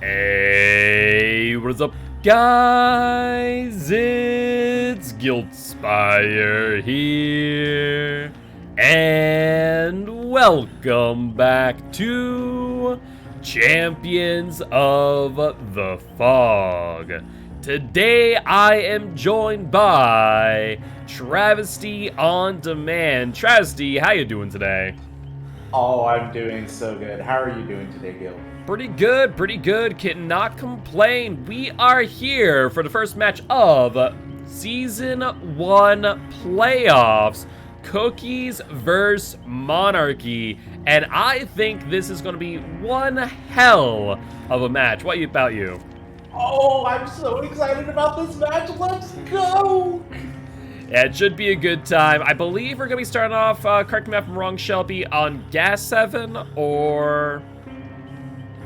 Hey, what is up, guys? It's Giltspire here, and welcome back to Champions of the Fog. Today, I am joined by TravistyOnDemand. Travesty, how you doing today? Oh, I'm doing so good. How are you doing today, Gil? Pretty good. Cannot complain. We are here for the first match of Season 1 Playoffs. Cookies versus Monarchy. And I think this is going to be one hell of a match. What about you? Oh, I'm so excited about this match. Let's go! Yeah, it should be a good time. I believe we're going to be starting off, correct me if I'm wrong, Shelby, on Gas 7 or...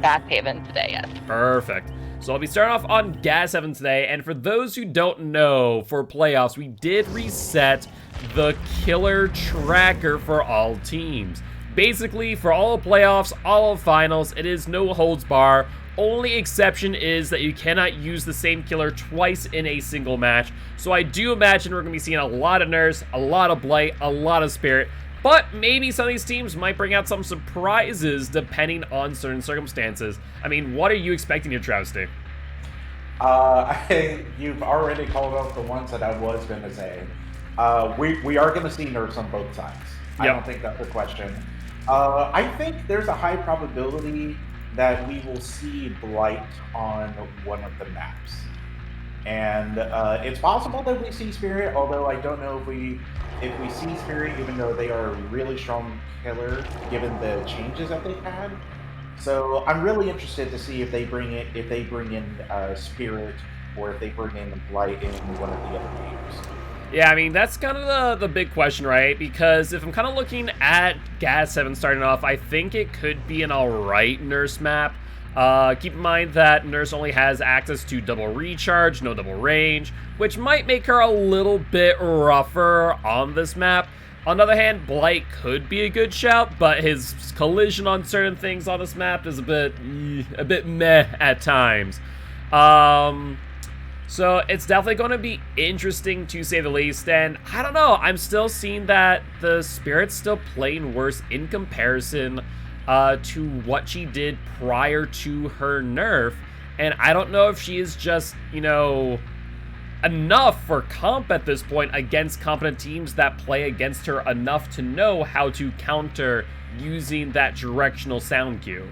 Gas Haven today, yes. Perfect. So I'll be starting off on Gas 7 today, and for those who don't know, for playoffs, we did reset the killer tracker for all teams. Basically, for all playoffs, all finals, it is no holds bar. Only exception is that you cannot use the same killer twice in a single match. So I do imagine we're going to be seeing a lot of Nurse, a lot of Blight, a lot of Spirit. But maybe some of these teams might bring out some surprises depending on certain circumstances. I mean, what are you expecting here, Travesty? You've already called out the ones that I was going to say. We are going to see Nerfs on both sides. Yep. I don't think that's a question. I think there's a high probability that we will see Blight on one of the maps. And it's possible that we see Spirit, although I don't know if we see Spirit, even though they are a really strong killer, given the changes that they've had. So I'm really interested to see if they bring in Spirit, or if they bring in Blight in one of the other games. Yeah, I mean, that's kind of the big question, right? Because if I'm kind of looking at Gas 7 starting off, I think it could be an alright Nurse map. Keep in mind that Nurse only has access to double recharge, no double range, which might make her a little bit rougher on this map. On the other hand, Blight could be a good shout, but his collision on certain things on this map is a bit meh at times. So it's definitely going to be interesting to say the least, and I don't know, I'm still seeing that the Spirit's still playing worse in comparison to what she did prior to her nerf, and I don't know if she is just, enough for comp at this point against competent teams that play against her enough to know how to counter using that directional sound cue.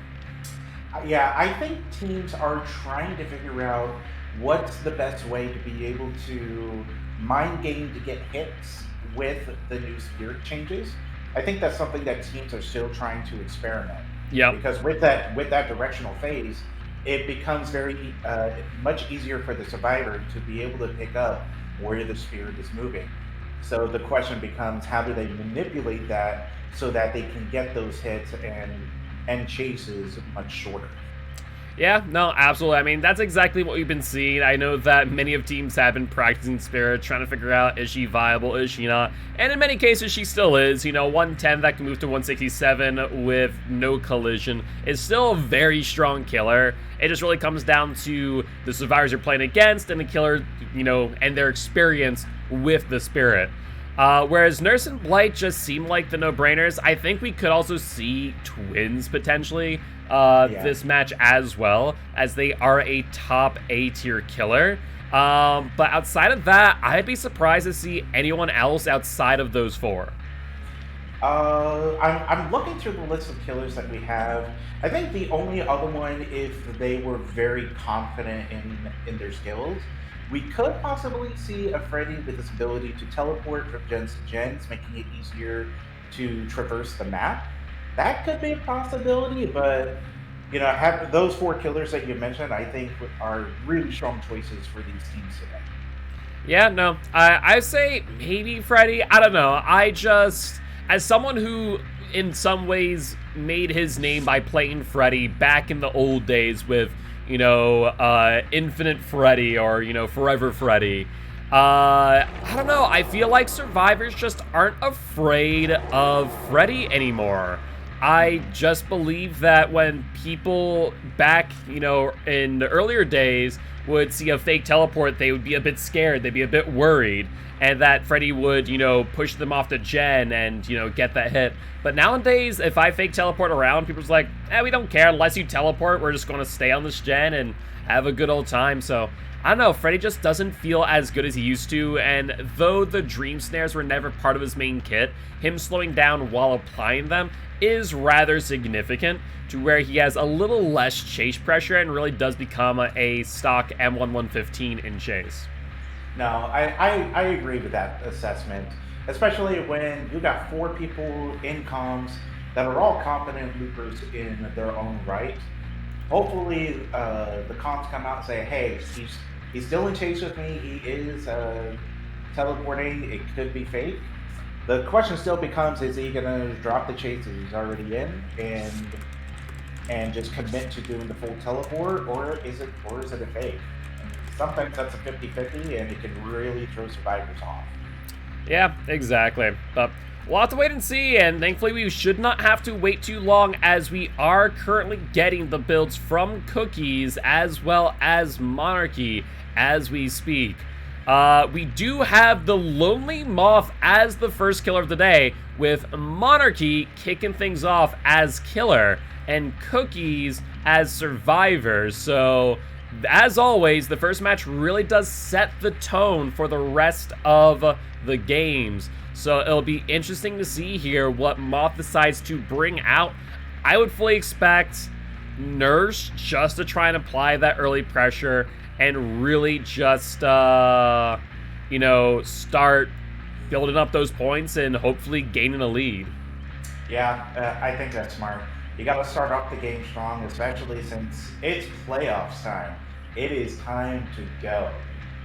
Yeah, I think teams are trying to figure out what's the best way to be able to mind game to get hits with the new Spirit changes. I think that's something that teams are still trying to experiment. Yeah. Because with that directional phase, it becomes very much easier for the survivor to be able to pick up where the Spirit is moving. So the question becomes, how do they manipulate that so that they can get those hits and chases much shorter? Yeah, no, absolutely. I mean, that's exactly what we've been seeing. I know that many of teams have been practicing Spirit, trying to figure out, is she viable, is she not? And in many cases, she still is. 110 that can move to 167 with no collision is still a very strong killer. It just really comes down to the survivors you're playing against and the killer, and their experience with the Spirit. Whereas Nurse and Blight just seem like the no-brainers, I think we could also see Twins potentially this match as well, as they are a top A-tier killer. But outside of that, I'd be surprised to see anyone else outside of those four. I'm looking through the list of killers that we have. I think the only other one, if they were very confident in their skills, we could possibly see a Freddy with this ability to teleport from gens to gens, making it easier to traverse the map. That could be a possibility, but have those four killers that you mentioned, I think are really strong choices for these teams today. Yeah, no, I say maybe Freddy. I don't know. I just, as someone who in some ways made his name by playing Freddy back in the old days with Infinite Freddy or, Forever Freddy. I don't know. I feel like survivors just aren't afraid of Freddy anymore. I just believe that when people back, in the earlier days would see a fake teleport, they would be a bit scared, they'd be a bit worried, and that Freddy would, push them off the gen and, get that hit. But nowadays, if I fake teleport around, people's like, we don't care, unless you teleport, we're just gonna stay on this gen and have a good old time. So I don't know, Freddy just doesn't feel as good as he used to, and though the dream snares were never part of his main kit, him slowing down while applying them is rather significant to where he has a little less chase pressure and really does become a stock M1115 in chase. No, I agree with that assessment, especially when you got 4 people in comms that are all competent loopers in their own right. Hopefully, the comms come out and say, hey, he's still in chase with me, he is teleporting, it could be fake. The question still becomes, is he going to drop the chase that he's already in and just commit to doing the full teleport, or is it a fake? And sometimes that's a 50-50, and it can really throw survivors off. Yeah, exactly. But we'll have to wait and see, and thankfully we should not have to wait too long, as we are currently getting the builds from Cookies as well as Monarchy as we speak. We do have the Lonely Moth as the first killer of the day, with Monarchy kicking things off as killer and Cookies as survivors. So, as always, the first match really does set the tone for the rest of the games. So it'll be interesting to see here what Moth decides to bring out. I would fully expect Nurse just to try and apply that early pressure and really just, start building up those points and hopefully gaining a lead. Yeah, I think that's smart. You got to start off the game strong, especially since it's playoffs time. It is time to go.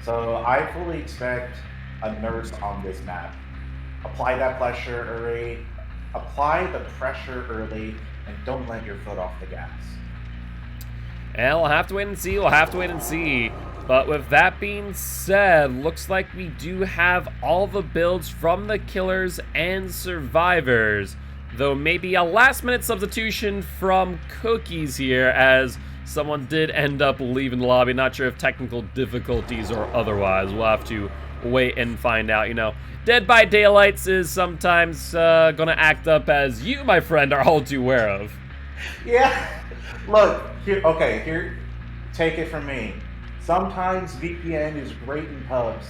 So I fully expect a Nurse on this map. Apply that pressure early, and don't let your foot off the gas. And we'll have to wait and see. But with that being said, looks like we do have all the builds from the killers and survivors. Though maybe a last-minute substitution from Cookies here, as someone did end up leaving the lobby. Not sure if technical difficulties or otherwise. We'll have to wait and find out, Dead by Daylights is sometimes gonna act up, as you, my friend, are all too aware of. Yeah. Look, here, take it from me. Sometimes VPN is great in pubs,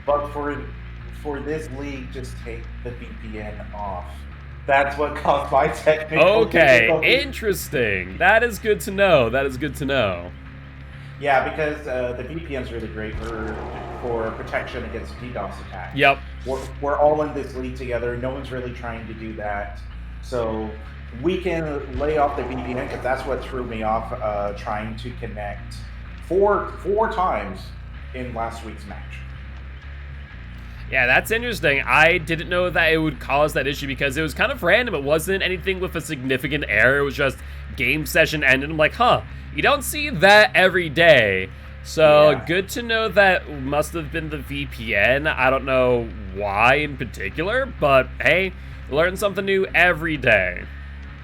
but for this league, just take the VPN off. That's what caused my technical difficulty. Interesting. That is good to know. Yeah, because the VPN is really great for protection against DDoS attacks. Yep. We're all in this league together. No one's really trying to do that. So we can lay off the VPN, because that's what threw me off trying to connect four times in last week's match. Yeah, that's interesting. I didn't know that it would cause that issue because it was kind of random. It wasn't anything with a significant error. It was just game session ended. I'm like, you don't see that every day. So yeah. Good to know that must have been the VPN. I don't know why in particular, but hey, learn something new every day.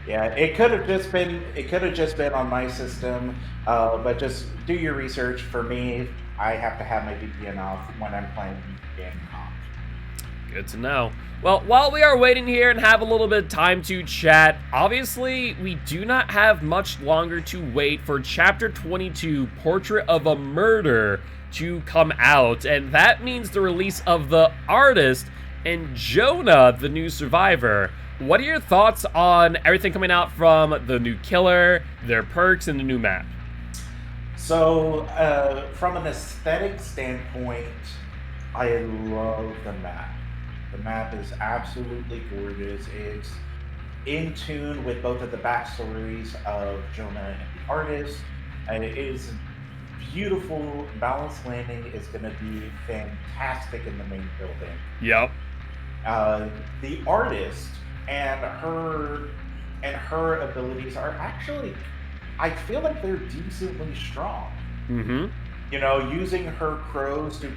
Yeah, it could have just been on my system, but just do your research. For me, I have to have my VPN off when I'm playing in comp. Good to know. Well, while we are waiting here and have a little bit of time to chat, obviously we do not have much longer to wait for Chapter 22, Portrait of a Murder, to come out, and that means the release of the artist and Jonah, the new survivor. What are your thoughts on everything coming out from the new killer, their perks, and the new map? So, from an aesthetic standpoint, I love the map. The map is absolutely gorgeous. It's in tune with both of the backstories of Jonah and the artist. And it is beautiful. Balanced landing is going to be fantastic in the main building. Yep. The artist and her abilities are actually, I feel like they're decently strong. Mm-hmm. Using her crows to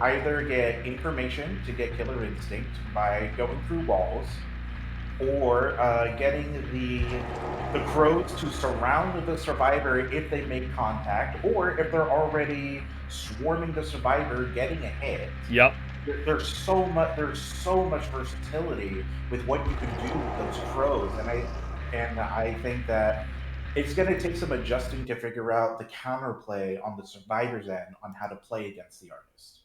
either get information to get killer instinct by going through walls, or getting the crows to surround the survivor if they make contact, or if they're already swarming the survivor, getting a hit. Yep. There's so much versatility with what you can do with those crows, and I think that it's going to take some adjusting to figure out the counterplay on the survivor's end on how to play against the artist.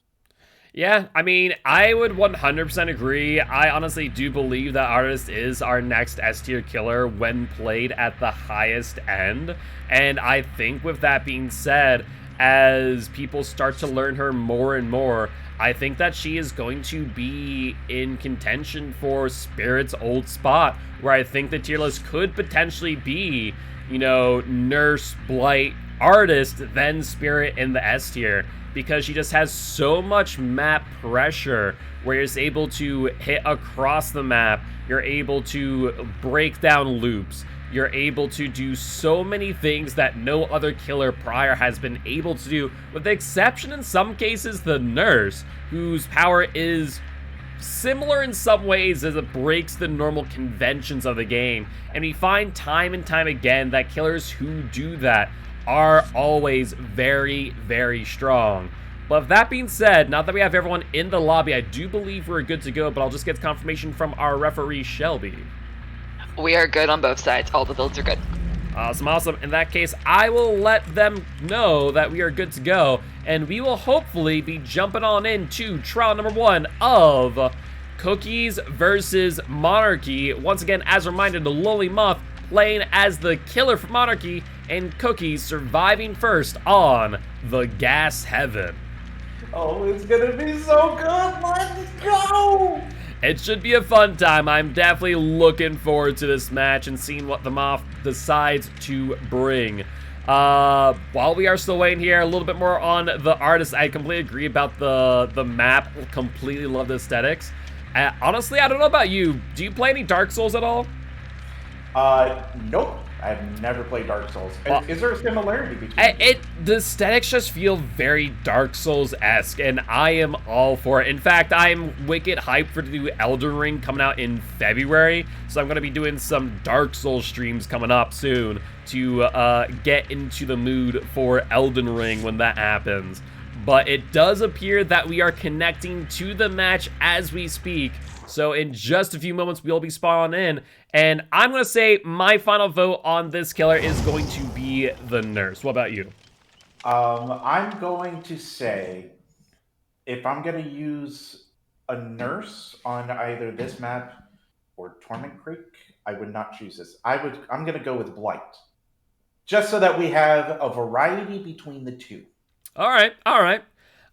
Yeah, I mean, I would 100% agree. I honestly do believe that Artist is our next S tier killer when played at the highest end. And I think with that being said, as people start to learn her more and more, I think that she is going to be in contention for Spirit's old spot, where I think the tier list could potentially be, you know, Nurse, Blight, Artist, then Spirit in the S tier. Because she just has so much map pressure where you're able to hit across the map, you're able to break down loops, you're able to do so many things that no other killer prior has been able to do, with the exception in some cases the Nurse, whose power is similar in some ways as it breaks the normal conventions of the game. And we find time and time again that killers who do that are always very, very strong. But with that being said, now that we have everyone in the lobby, I do believe we're good to go, but I'll just get confirmation from our referee, Shelby. We are good on both sides. All the builds are good. Awesome. In that case, I will let them know that we are good to go, and we will hopefully be jumping on into trial number 1 of Cookies versus Monarchy. Once again, as a reminder, the Lowly Moth playing as the killer for Monarchy, and Cookies surviving first on the Gas Heaven. Oh, it's gonna be so good! Let's go! It should be a fun time. I'm definitely looking forward to this match and seeing what the Moth decides to bring. While we are still waiting here, a little bit more on the artist. I completely agree about the map. Completely love the aesthetics. Honestly, I don't know about you. Do you play any Dark Souls at all? Nope. I've never played Dark Souls. Well, is there a similarity between the aesthetics just feel very Dark Souls-esque, and I am all for it. In fact, I am wicked hyped for the new Elden Ring coming out in February, so I'm going to be doing some Dark Souls streams coming up soon to get into the mood for Elden Ring when that happens. But it does appear that we are connecting to the match as we speak, so in just a few moments, we'll be spawning in. And I'm going to say my final vote on this killer is going to be the Nurse. What about you? I'm going to say, if I'm going to use a Nurse on either this map or Torment Creek, I would not choose this. I'm going to go with Blight. Just so that we have a variety between the two. All right.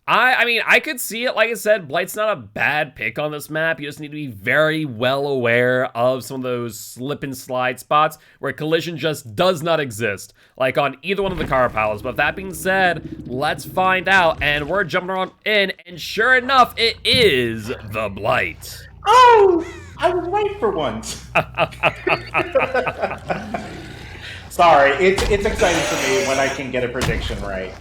I mean, I could see it. Like I said, Blight's not a bad pick on this map. You just need to be very well aware of some of those slip and slide spots where collision just does not exist, like on either one of the car piles. But that being said, let's find out. And we're jumping on in, and sure enough, it is the Blight. Oh, I was right for once. Sorry, it's exciting for me when I can get a prediction right.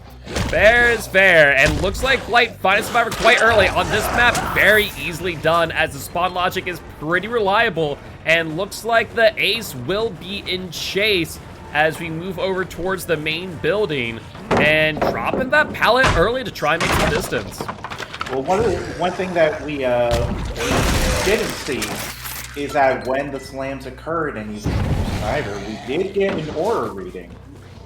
Fair is fair, and looks like Blight finds a survivor quite early on this map. Very easily done, as the spawn logic is pretty reliable, and looks like the ace will be in chase as we move over towards the main building and dropping that pallet early to try and make some distance. Well, one thing that we didn't see is that when the slams occurred and he's a survivor, we did get an aura reading.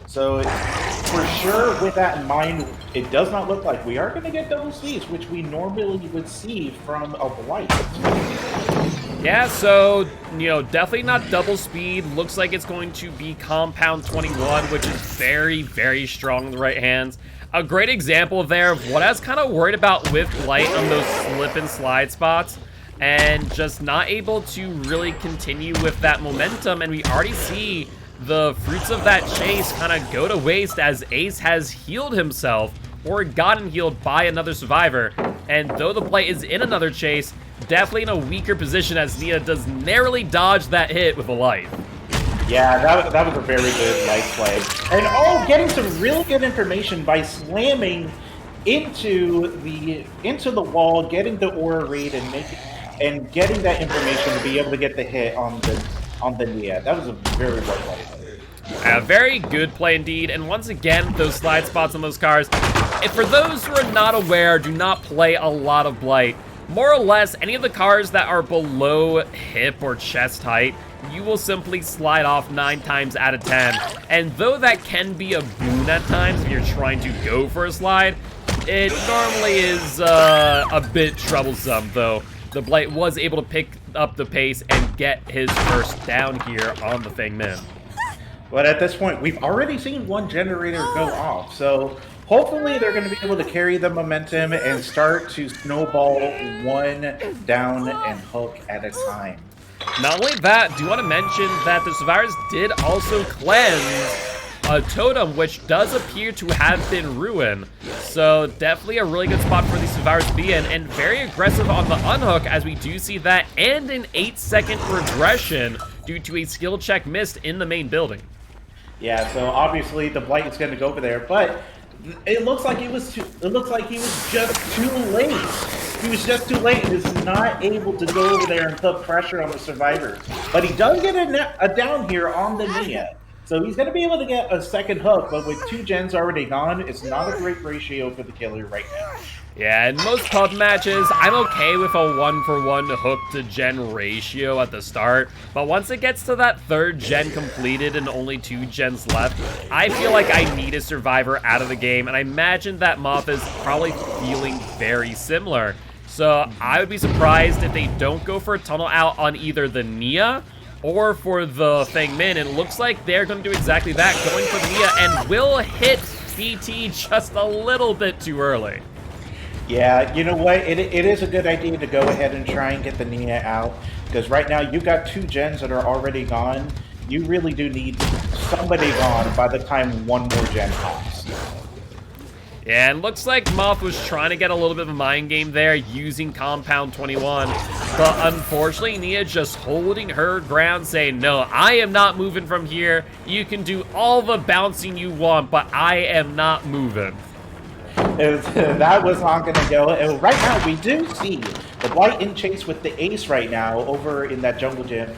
So for sure, with that in mind, it does not look like we are going to get double C's, which we normally would see from a Blight. Yeah, so, you know, definitely not double speed. Looks like it's going to be compound 21, which is very, very strong in the right hands. A great example there of what I was kind of worried about with Blight on those slip and slide spots, and just not able to really continue with that momentum, and we already see the fruits of that chase kind of go to waste as Ace has healed himself or gotten healed by another survivor. And though the Blight is in another chase, definitely in a weaker position as Nia does narrowly dodge that hit with a life. Yeah, that was a very good life play. And getting some really good information by slamming into the wall, getting the aura read, and and getting that information to be able to get the hit on the Nia. That was a very well played. A very good play indeed, and once again, those slide spots on those cars. And for those who are not aware, do not play a lot of Blight. More or less, any of the cars that are below hip or chest height, you will simply slide off 9 times out of 10. And though that can be a boon at times if you're trying to go for a slide, it normally is a bit troublesome, though. The Blight was able to pick up the pace and get his first down here on the Feng Min. But at this point, we've already seen one generator go off, so hopefully they're going to be able to carry the momentum and start to snowball one down and hook at a time. Not only that, do you want to mention that the survivors did also cleanse a totem, which does appear to have been ruined. So definitely a really good spot for these survivors to be in, and very aggressive on the unhook, as we do see that, and an 8-second regression due to a skill check missed in the main building. Yeah, so obviously the Blight is going to go over there, but it looks like he was just too late. He was just too late. He was not able to go over there and put pressure on the survivors. But he does get a down here on the Nia. So he's going to be able to get a second hook, but with 2 gens already gone, it's not a great ratio for the killer right now. Yeah, in most pub matches, I'm okay with a 1-for-1 hook to gen ratio at the start, but once it gets to that 3rd gen completed and only 2 gens left, I feel like I need a survivor out of the game, and I imagine that Moth is probably feeling very similar. So I would be surprised if they don't go for a tunnel out on either the Nia or for the Feng Min. It looks like they're going to do exactly that, going for the Nia, and will hit BT just a little bit too early. Yeah, you know what? It is a good idea to go ahead and try and get the Nia out, because right now you've got 2 gens that are already gone. You really do need somebody gone by the time one more gen pops. Yeah, and looks like Moth was trying to get a little bit of a mind game there using Compound 21, but unfortunately Nia just holding her ground, saying, no, I am not moving from here. You can do all the bouncing you want, but I am not moving. That was not going to go. And right now, we do see the Blight in chase with the Ace right now over in that jungle gym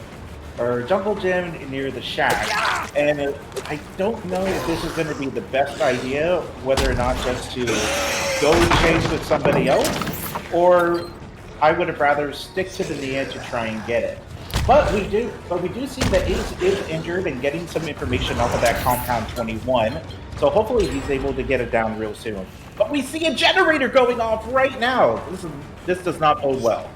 near the shack. And I don't know if this is going to be the best idea, whether or not just to go chase with somebody else, or I would have rather stick to the Nia to try and get it. But we do see that Ace is injured and getting some information off of that Compound 21. So hopefully he's able to get it down real soon. But we see a generator going off right now. This does not bode well.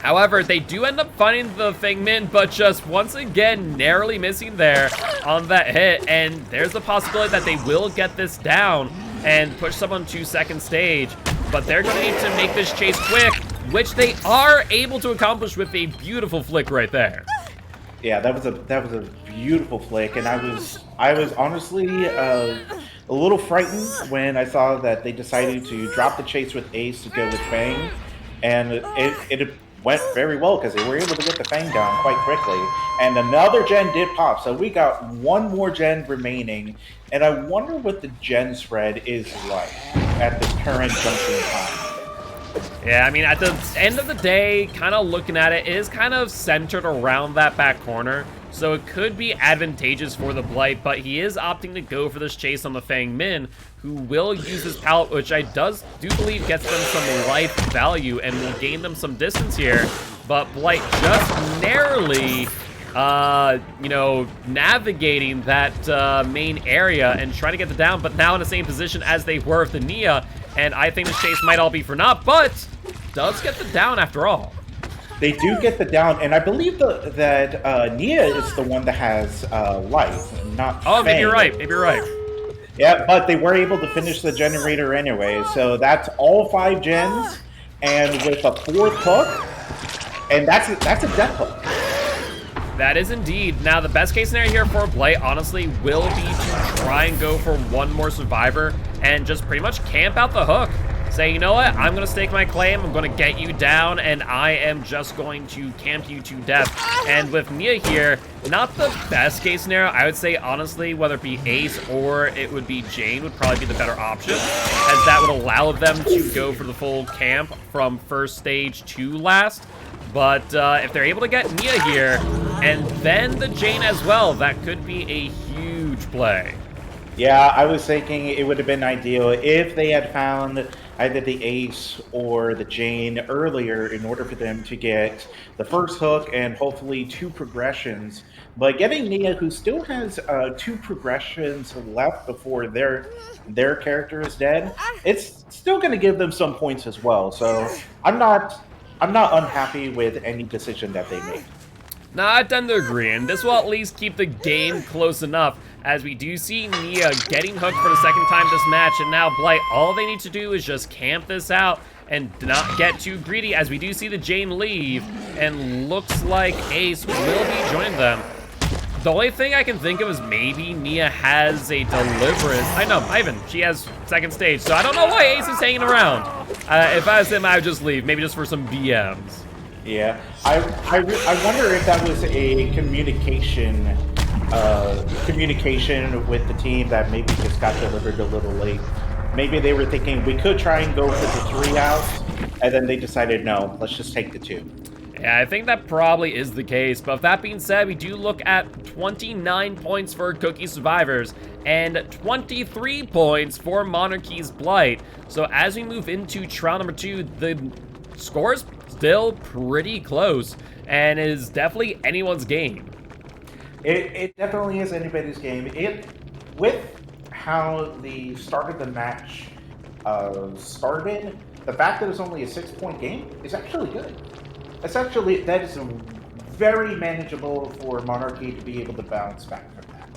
However, they do end up finding the Feng Min, but just once again narrowly missing there on that hit. And there's the possibility that they will get this down and push someone to 2nd stage. But they're going to need to make this chase quick, which they are able to accomplish with a beautiful flick right there. Yeah, that was a beautiful flick, and I was honestly a little frightened when I saw that they decided to drop the chase with Ace to go with Fang, and it went very well because they were able to get the Fang down quite quickly. And another gen did pop, so we got one more gen remaining, and I wonder what the gen spread is like at this current junction time. Yeah, I mean, at the end of the day, kind of looking at it, it is kind of centered around that back corner. So it could be advantageous for the Blight, but he is opting to go for this chase on the Feng Min, who will use his pallet, which I do believe gets them some life value and will gain them some distance here. But Blight just narrowly, navigating that main area and trying to get the down, but now in the same position as they were with the Nia. And I think this chase might all be for naught, but does get the down after all. They do get the down, and I believe that Nia is the one that has life, not Oh, Fang. maybe you're right. Maybe you're right. Yeah, but they were able to finish the generator anyway, so that's all 5 gens, and with a 4th hook, and that's a death hook. That is indeed. Now, the best case scenario here for Blight, honestly, will be to try and go for one more survivor and just pretty much camp out the hook. Say, you know what, I'm going to stake my claim, I'm going to get you down, and I am just going to camp you to death. And with Nia here, not the best case scenario. I would say, honestly, whether it be Ace or it would be Jane would probably be the better option, as that would allow them to go for the full camp from 1st stage to last. But if they're able to get Nia here, and then the Jane as well, that could be a huge play. Yeah, I was thinking it would have been ideal if they had found either the Ace or the Jane earlier in order for them to get the first hook and hopefully 2 progressions. But getting Nia, who still has 2 progressions left before their character is dead, it's still going to give them some points as well. So I'm not unhappy with any decision that they made. Nah, I tend to agree, and this will at least keep the game close enough, as we do see Nia getting hooked for the second time this match, and now Blight, all they need to do is just camp this out and not get too greedy, as we do see the Jane leave, and looks like Ace will be joining them. The only thing I can think of is maybe Nia has a Deliverance. I know, Ivan, she has second stage, so I don't know why Ace is hanging around. If I was him, I would just leave, maybe just for some BMs. Yeah, I wonder if that was a communication with the team that maybe just got delivered a little late. Maybe they were thinking we could try and go for the 3 outs, and then they decided no, let's just take the 2. Yeah, I think that probably is the case, but with that being said, we do look at 29 points for Cookie Survivors and 23 points for Monarchy's Blight. So as we move into trial number 2, the score's still pretty close and is definitely anyone's game. It definitely is anybody's game. With how the start of the match started, the fact that it's only a 6-point game is actually good. That is very manageable for Monarchy to be able to bounce back from that.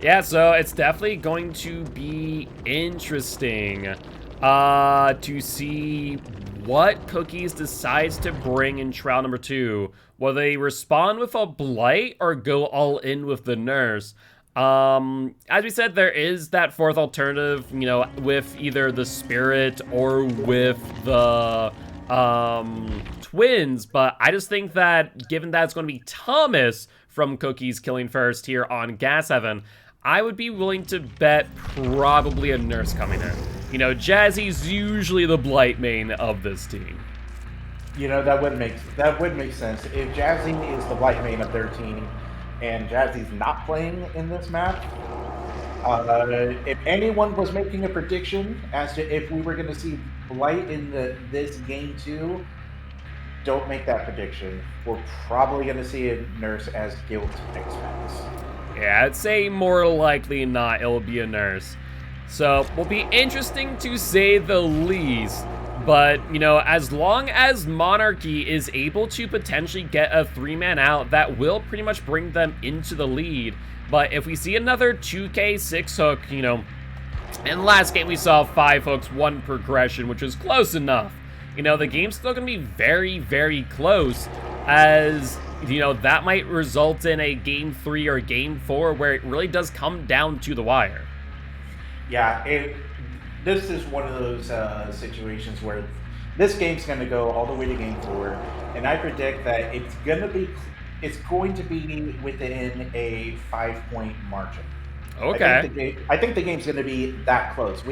Yeah, so it's definitely going to be interesting to see what Cookies decides to bring in trial number 2. Will they respond with a Blight or go all in with the Nurse? As we said, there is that fourth alternative, you know, with either the Spirit or with the Twins, but I just think that given that it's going to be Thomas from Cookies killing first here on Gas Heaven, I would be willing to bet probably a Nurse coming in. You know, Jazzy's usually the Blight main of this team. You know, that would make sense. If Jazzy is the Blight main of their team and Jazzy's not playing in this map, if anyone was making a prediction as to if we were going to see Blight in this game 2, don't make that prediction. We're probably going to see a Nurse as Guilt expects. Yeah, I'd say more likely not it'll be a Nurse. So, will be interesting to say the least. But, you know, as long as Monarchy is able to potentially get a 3-man out, that will pretty much bring them into the lead. But if we see another 2K 6 hook, you know, in last game we saw 5 hooks, 1 progression, which was close enough. You know, the game's still going to be very, very close, as, you know, that might result in a game 3 or game 4 where it really does come down to the wire. Yeah, this is one of those situations where this game's going to go all the way to game 4, and I predict that it's going to be within a 5-point margin. Okay. I think the game's going to be that close.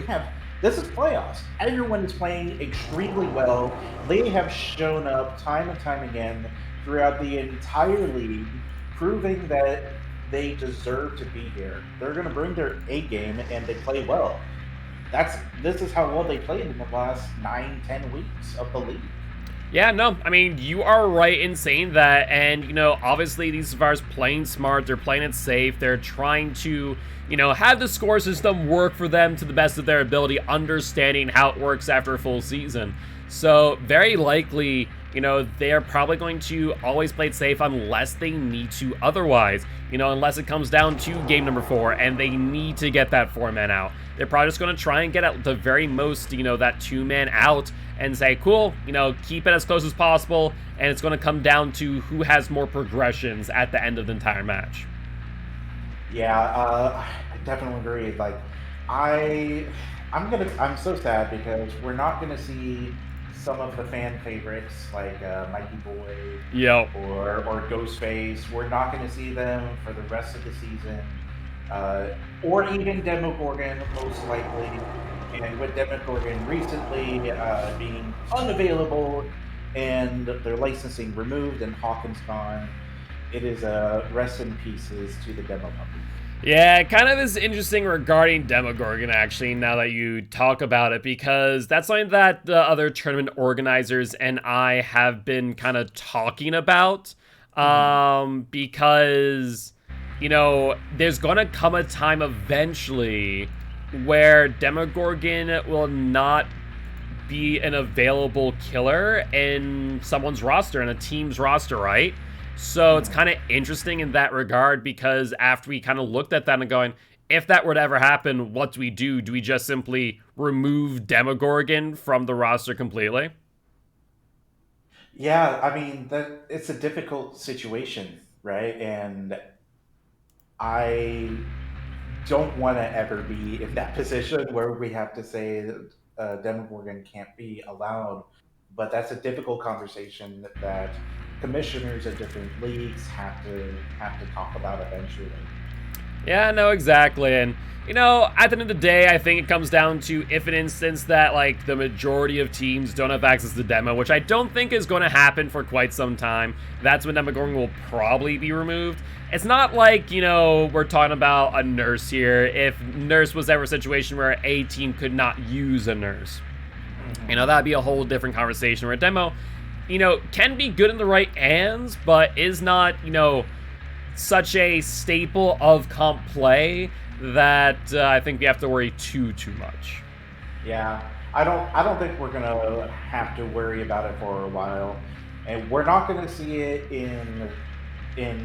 This is playoffs. Everyone is playing extremely well. They have shown up time and time again throughout the entire league, proving that they deserve to be here. They're going to bring their A game, and they play well. This is how well they played in the last 9-10 weeks of the league. Yeah, no, I mean, you are right in saying that, and, you know, obviously these Survivors playing smart, they're playing it safe, they're trying to, you know, have the score system work for them to the best of their ability, understanding how it works after a full season. So, very likely, you know, they're probably going to always play it safe unless they need to otherwise. You know, unless it comes down to game number 4 and they need to get that 4-man out. They're probably just going to try and get at the very most, you know, that 2-man out and say, cool, you know, keep it as close as possible, and it's going to come down to who has more progressions at the end of the entire match. Yeah, I definitely agree. Like, I'm so sad because we're not gonna see some of the fan favorites like Mikey Boy, Yep. or Ghostface. We're not gonna see them for the rest of the season, or even Demogorgon most likely. And with Demogorgon recently being unavailable, and their licensing removed and Hawkins gone. It is a rest in pieces to the demo puppy. Yeah, it kind of is interesting regarding Demogorgon, actually, now that you talk about it, because that's something that the other tournament organizers and I have been kind of talking about. Because, you know, there's going to come a time eventually where Demogorgon will not be an available killer in someone's roster, in a team's roster, right? So it's kind of interesting in that regard, because after we kind of looked at that and going, if that were to ever happen, what do we do? Do we just simply remove Demogorgon from the roster completely? Yeah, I mean that it's a difficult situation, right? And I don't want to ever be in that position where we have to say that Demogorgon can't be allowed. But that's a difficult conversation that commissioners of different leagues have to talk about eventually. Yeah, no, exactly. And, you know, at the end of the day, I think it comes down to if an instance that, like, the majority of teams don't have access to the demo, which I don't think is going to happen for quite some time, that's when Demogorgon will probably be removed. It's not like, you know, we're talking about a nurse here. If nurse was ever a situation where a team could not use a nurse, you know, that'd be a whole different conversation where a demo, you know, can be good in the right hands, but is not, you know, such a staple of comp play that I think we have to worry too much. Yeah, I don't think we're gonna have to worry about it for a while, and we're not gonna see it in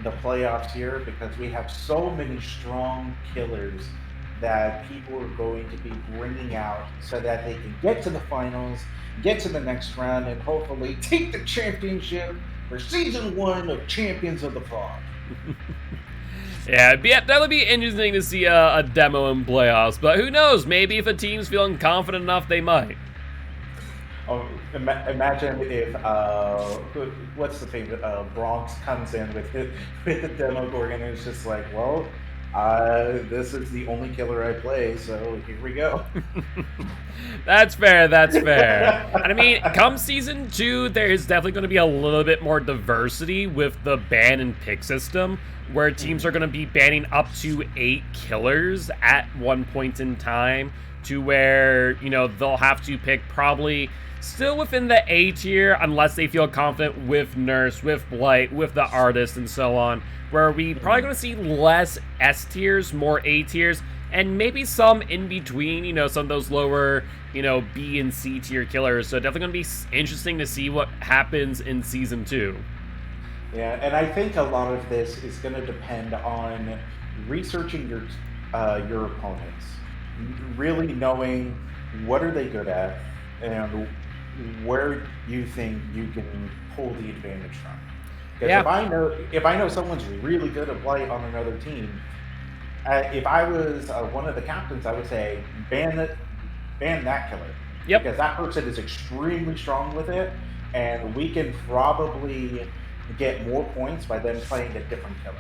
the playoffs here because we have so many strong killers that people are going to be bringing out so that they can get to the finals, get to the next round, and hopefully take the championship for season 1 of Champions of the Fog. Yeah, that'll be interesting to see a demo in playoffs, but who knows? Maybe if a team's feeling confident enough, they might. Oh, imagine if what's the favorite Bronx comes in with with the Demogorgon and it's just like, well, this is the only killer I play, so here we go. That's fair, that's fair. And I mean, come season 2, there's definitely going to be a little bit more diversity with the ban and pick system, where teams are going to be banning up to 8 killers at one point in time, to where, you know, they'll have to pick probably still within the A tier, unless they feel confident with Nurse, with Blight, with the Artist, and so on, where we probably going to see less S tiers, more A tiers, and maybe some in between, you know, some of those lower, you know, B and C tier killers. So definitely going to be interesting to see what happens in Season 2. Yeah, and I think a lot of this is going to depend on researching your opponents, really knowing what are they good at, and where you think you can pull the advantage from. Because Yeah. if I know someone's really good at Blight on another team, if I was one of the captains, I would say ban that killer. Yep. Because that person is extremely strong with it, and we can probably get more points by them playing a different killer.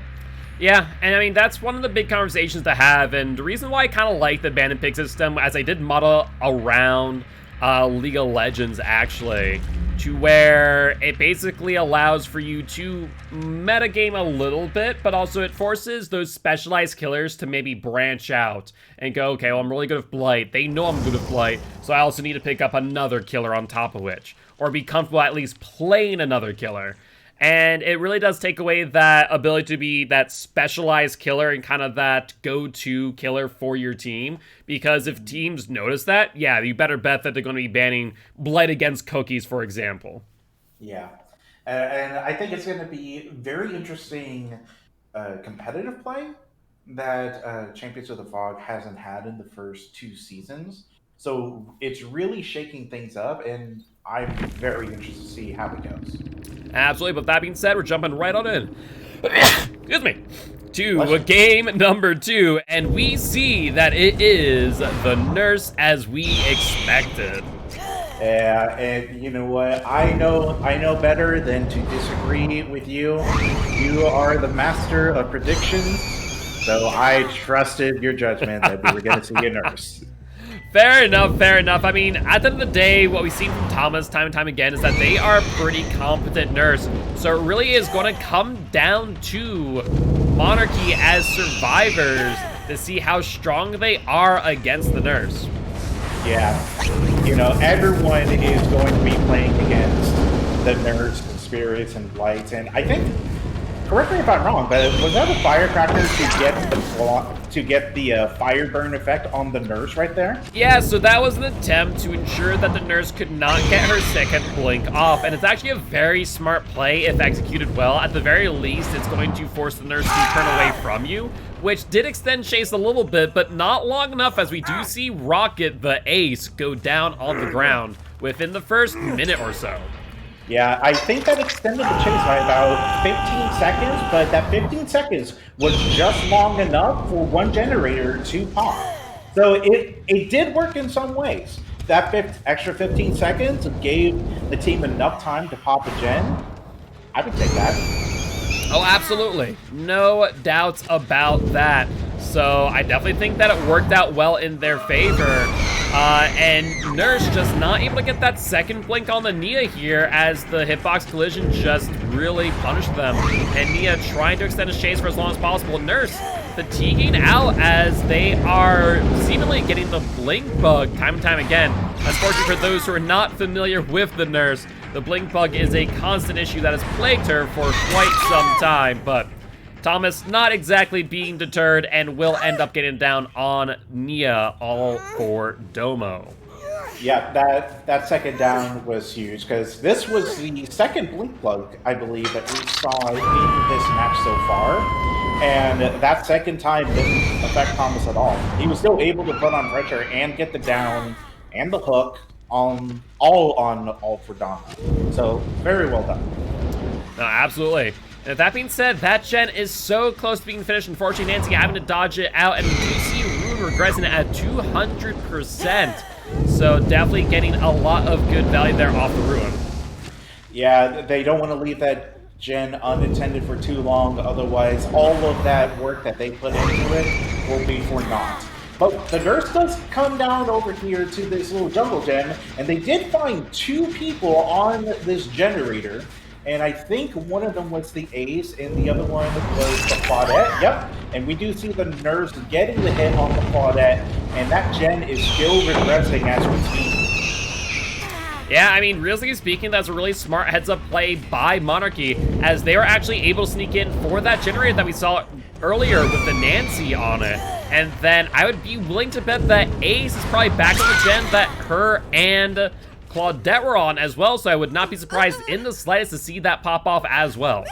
Yeah, and I mean, that's one of the big conversations to have, and the reason why I kind of like the ban and pick system, as I did model around League of Legends, actually, to where it basically allows for you to metagame a little bit, but also it forces those specialized killers to maybe branch out and go, okay, well, I'm really good at Blight. They know I'm good at Blight, so I also need to pick up another killer on top of which, or be comfortable at least playing another killer. And it really does take away that ability to be that specialized killer and kind of that go-to killer for your team. Because if teams notice that, yeah, you better bet that they're going to be banning Blight against Cookies, for example. Yeah. And I think it's going to be very interesting competitive play that Champions of the Fog hasn't had in the first 2 seasons. So it's really shaking things up, and I'm very interested to see how it goes. Absolutely, but that being said, we're jumping right on in. Excuse me. To game number 2, and we see that it is the Nurse as we expected. Yeah, and you know what? I know better than to disagree with you. You are the master of predictions, so I trusted your judgment that we were going to see a Nurse. Fair enough, fair enough. I mean, at the end of the day, what we've seen from Thomas time and time again is that they are a pretty competent nurse. So it really is going to come down to Monarchy as survivors to see how strong they are against the nurse. Yeah, you know, everyone is going to be playing against the nurse and spirits and blights, and I think, correct me if I'm wrong, but was that a firecracker to get the fire burn effect on the nurse right there? Yeah, so that was an attempt to ensure that the nurse could not get her second blink off, and it's actually a very smart play if executed well. At the very least, it's going to force the nurse to turn away from you, which did extend Chase a little bit, but not long enough, as we do see Rocket, the ace, go down on the ground within the first minute or so. Yeah, I think that extended the chase by about 15 seconds, but that 15 seconds was just long enough for one generator to pop. So it did work in some ways. That extra 15 seconds gave the team enough time to pop a gen. I would take that. Oh, absolutely. No doubts about that. So I definitely think that it worked out well in their favor. And Nurse just not able to get that second blink on the Nia here as the hitbox collision just really punished them. And Nia trying to extend his chase for as long as possible. Nurse fatiguing out as they are seemingly getting the blink bug time and time again. Unfortunately for those who are not familiar with the Nurse, the blink bug is a constant issue that has plagued her for quite some time, but Thomas not exactly being deterred and will end up getting down on Nia, all for Domo. Yeah, that second down was huge because this was the second blink bug, I believe, that we saw in this match so far. And that second time didn't affect Thomas at all. He was still able to put on pressure and get the down and the hook on all for Domo. So very well done. No, absolutely. And with that being said, that gen is so close to being finished. Unfortunately, Nancy having to dodge it out, and we do see Rune regressing it at 200%. So definitely getting a lot of good value there off the Ruin. Yeah, they don't want to leave that gen unattended for too long, otherwise all of that work that they put into it will be for naught. But the Nurse does come down over here to this little jungle gen, and they did find two people on this generator. And I think one of them was the Ace, and the other one was the Claudette. Yep, and we do see the Nurse getting the hit on the Claudette, and that gen is still regressing as we speak. Yeah, I mean, realistically speaking, that's a really smart heads-up play by Monarchy, as they were actually able to sneak in for that generator that we saw earlier with the Nancy on it. And then I would be willing to bet that Ace is probably back on the gen that her and Claudette were on as well, so I would not be surprised in the slightest to see that pop off as well.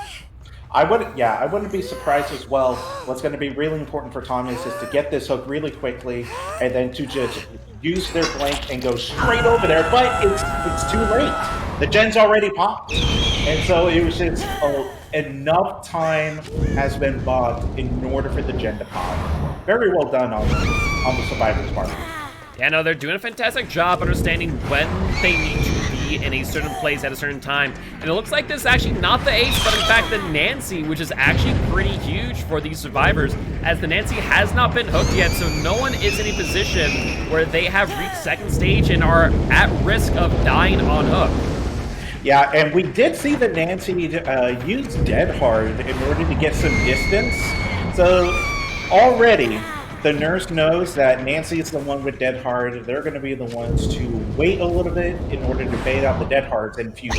I wouldn't be surprised as well. What's going to be really important for Thomas is to get this hook really quickly and then to just use their blink and go straight over there, but it's too late. The gen's already popped. And so it was just enough time has been bought in order for the gen to pop. Very well done on the Survivor's part. Yeah, no, they're doing a fantastic job understanding when they need to be in a certain place at a certain time. And it looks like this is actually not the Ace, but in fact the Nancy, which is actually pretty huge for these survivors, as the Nancy has not been hooked yet, so no one is in a position where they have reached second stage and are at risk of dying on hook. Yeah, and we did see the Nancy use Dead Hard in order to get some distance. So already, the Nurse knows that Nancy is the one with Dead Hard. They're going to be the ones to wait a little bit in order to bait out the Dead Hards in future.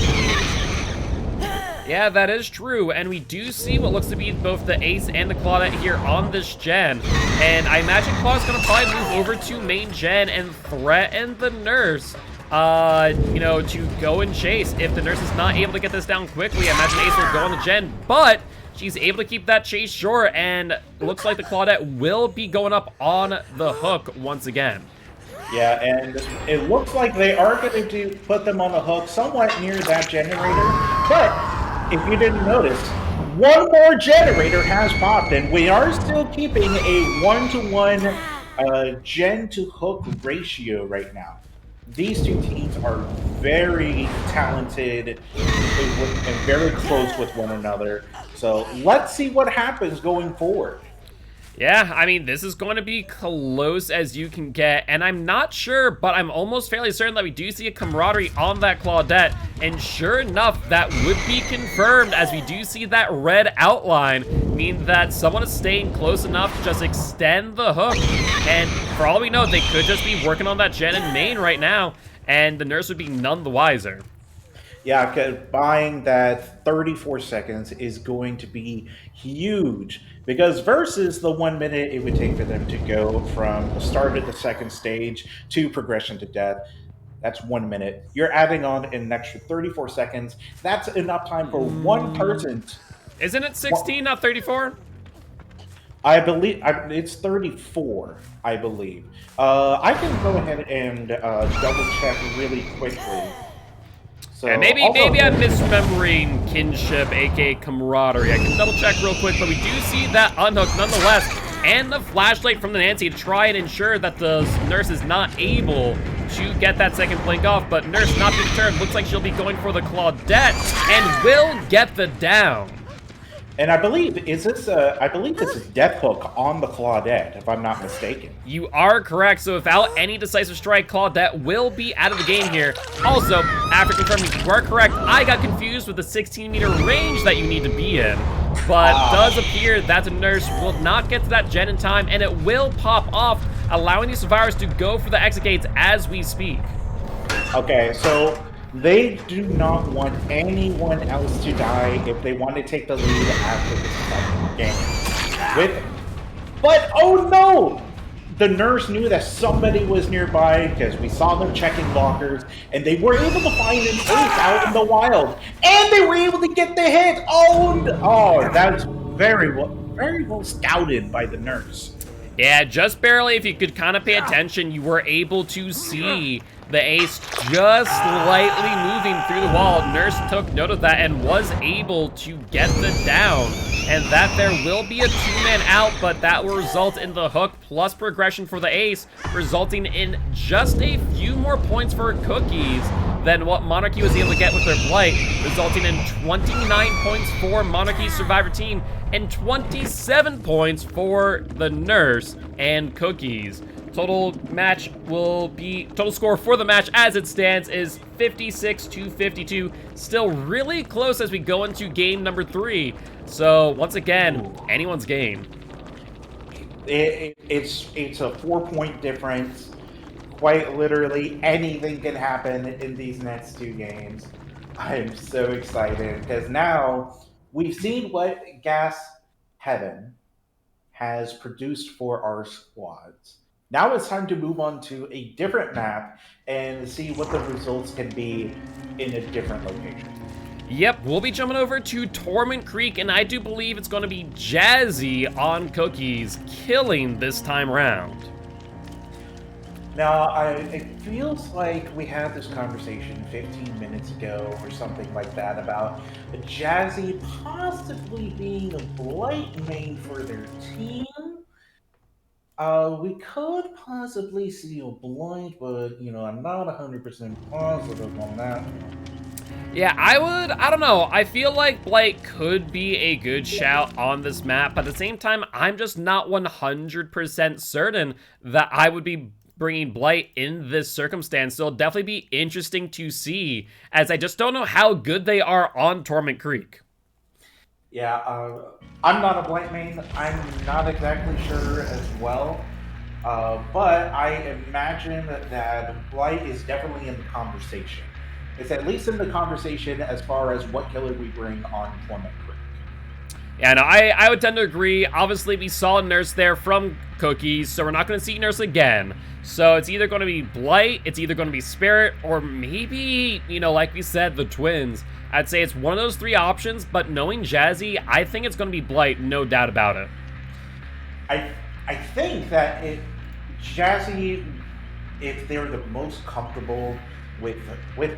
Yeah, that is true, and we do see what looks to be both the Ace and the Claudette here on this gen. And I imagine Claudette's going to probably move over to main gen and threaten the Nurse, you know, to go and chase. If the Nurse is not able to get this down quickly, I imagine Ace will go on the gen, but she's able to keep that chase short, and it looks like the Claudette will be going up on the hook once again. Yeah, and it looks like they are going to put them on the hook somewhat near that generator, but if you didn't notice, one more generator has popped, and we are still keeping a 1-to-1 gen-to-hook ratio right now. These two teams are very talented and very close with one another. So let's see what happens going forward. Yeah, I mean, this is going to be close as you can get, and I'm not sure, but I'm almost fairly certain that we do see a camaraderie on that Claudette, and sure enough, that would be confirmed as we do see that red outline, mean that someone is staying close enough to just extend the hook, and for all we know, they could just be working on that gen in main right now, and the nurse would be none the wiser. Yeah, 'cause buying that 34 seconds is going to be huge because versus the 1 minute it would take for them to go from the start of the second stage to progression to death, that's 1 minute. You're adding on an extra 34 seconds. That's enough time for one person. Isn't it 16, not 34? I believe it's 34. I believe. I can go ahead and double check really quickly. So And maybe I'm misremembering kinship, aka camaraderie. I can double check real quick, but we do see that unhook nonetheless, and the flashlight from the Nancy to try and ensure that the nurse is not able to get that second blink off. But nurse not deterred. Looks like she'll be going for the Claudette and will get the down. And I believe this is a death hook on the Claudette, if I'm not mistaken. You are correct. So without any decisive strike, Claudette will be out of the game here. Also, after confirming you are correct, I got confused with the 16-meter range that you need to be in. But does appear that the nurse will not get to that gen in time, and it will pop off, allowing these survivors to go for the exit gates as we speak. Okay, so they do not want anyone else to die if they want to take the lead after this game. But oh no! The nurse knew that somebody was nearby because we saw them checking lockers, and they were able to find an ace out in the wild, and they were able to get the hit. Oh, that was very well scouted by the nurse. Yeah, just barely. If you could kind of pay attention, you were able to see the ace just slightly moving through the wall. Nurse took note of that and was able to get the down. And that there will be a two-man out, but that will result in the hook plus progression for the ace, resulting in just a few more points for Cookies than what Monarchy was able to get with their Blight, resulting in 29 points for Monarchy's Survivor team and 27 points for the Nurse and Cookies. Total score for the match as it stands is 56-52. Still really close as we go into game number 3. So once again, anyone's game. It's a 4-point difference. Quite literally, anything can happen in these next 2 games. I am so excited because now we've seen what Gas Heaven has produced for our squads. Now it's time to move on to a different map and see what the results can be in a different location. Yep, we'll be jumping over to Torment Creek, and I do believe it's going to be Jazzy on Cookies, killing this time round. Now, it feels like we had this conversation 15 minutes ago or something like that about Jazzy possibly being a Blight main for their team. We could possibly see a Blight, but, I'm not 100% positive on that. Yeah, I don't know. I feel like Blight could be a good shout on this map, but at the same time, I'm just not 100% certain that I would be bringing Blight in this circumstance. So it'll definitely be interesting to see, as I just don't know how good they are on Torment Creek. Yeah, I'm not a Blight main. I'm not exactly sure as well. But I imagine that Blight is definitely in the conversation. It's at least in the conversation as far as what killer we bring on Torment Creek. Yeah, no, I would tend to agree. Obviously, we saw Nurse there from Cookies, so we're not going to see Nurse again. So it's either going to be Blight, it's either going to be Spirit, or maybe, like we said, the Twins. I'd say it's one of those 3 options, but knowing Jazzy, I think it's going to be Blight, no doubt about it. I think that Jazzy, if they're the most comfortable with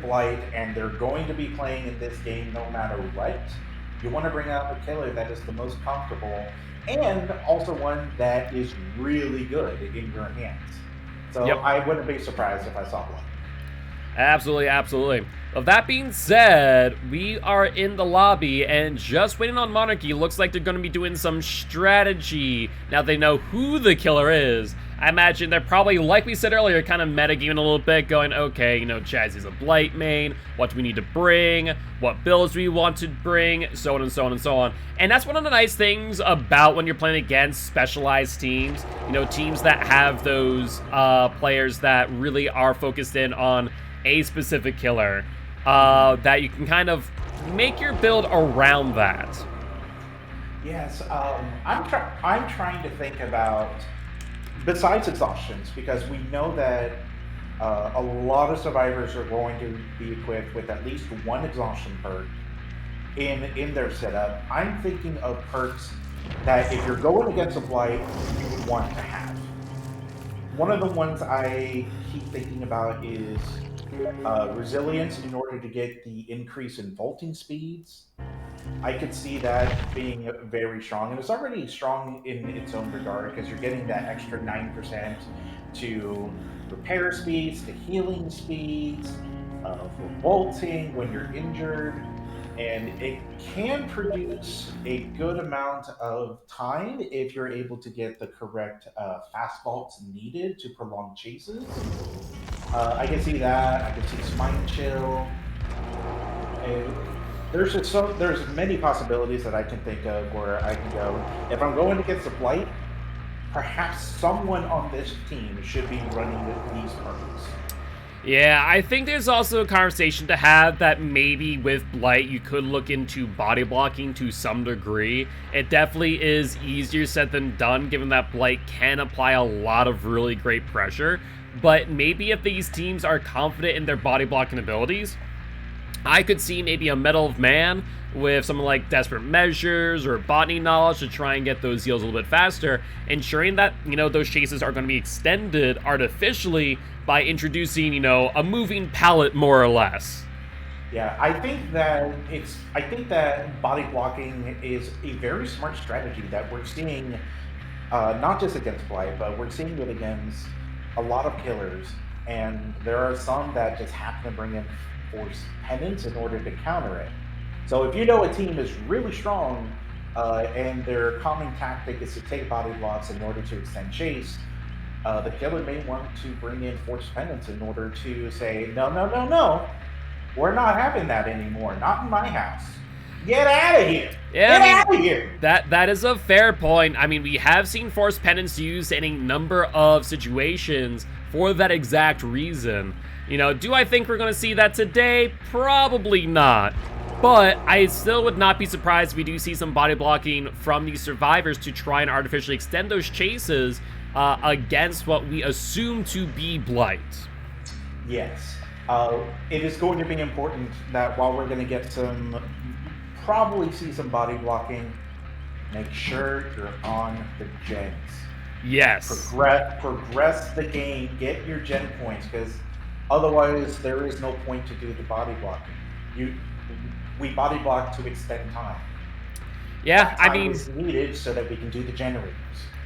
Blight and they're going to be playing in this game no matter what, you want to bring out the killer that is the most comfortable and also one that is really good in your hands. So yep. I wouldn't be surprised if I saw Blight. Absolutely, absolutely. Well, that being said, we are in the lobby and just waiting on Monarchy. Looks like they're going to be doing some strategy. Now they know who the killer is. I imagine they're probably, like we said earlier, kind of metagaming a little bit, going, okay, you know, Jazzy's a Blight main. What do we need to bring? What builds do we want to bring? So on and so on and so on. And that's one of the nice things about when you're playing against specialized teams. You know, teams that have those players that really are focused in on a specific killer, that you can kind of make your build around that. Yes, I'm trying to think about, besides exhaustions, because we know that a lot of survivors are going to be equipped with at least one exhaustion perk in their setup. I'm thinking of perks that if you're going against a blight, you would want to have. One of the ones I keep thinking about is resilience in order to get the increase in vaulting speeds. I could see that being very strong, and it's already strong in its own regard because you're getting that extra 9% to repair speeds, to healing speeds, for vaulting when you're injured, and it can produce a good amount of time if you're able to get the correct fast vaults needed to prolong chases. I can see that. I can see Spine Chill. And there's many possibilities that I can think of where I can go. If I'm going against the Blight, perhaps someone on this team should be running with these perks. Yeah, I think there's also a conversation to have that maybe with Blight you could look into body blocking to some degree. It definitely is easier said than done, given that Blight can apply a lot of really great pressure. But maybe if these teams are confident in their body blocking abilities, I could see maybe a Medal of Man with something like Desperate Measures or Botany Knowledge to try and get those heals a little bit faster, ensuring that, you know, those chases are going to be extended artificially by introducing, you know, a moving palette more or less. Yeah, I think that body blocking is a very smart strategy that we're seeing, not just against Blight, but we're seeing it against a lot of killers, and there are some that just happen to bring in Force Penance in order to counter it. So if you know a team is really strong, and their common tactic is to take body blocks in order to extend chase, the killer may want to bring in Force Penance in order to say, no, no, no, no, we're not having that anymore. Not in my house. Get out of here. Yeah, Get out of here. That is a fair point. I mean, we have seen Force Penance used in a number of situations for that exact reason. You know, do I think we're going to see that today? Probably not. But I still would not be surprised if we do see some body blocking from these survivors to try and artificially extend those chases against what we assume to be Blight. Yes. It is going to be important that while we're going to get probably see some body blocking, make sure you're on the gens. Yes. Progress the game, get your gen points, because otherwise there is no point to do the body blocking. We body block to extend time. Yeah, Time I mean, is needed so that we can do the generators.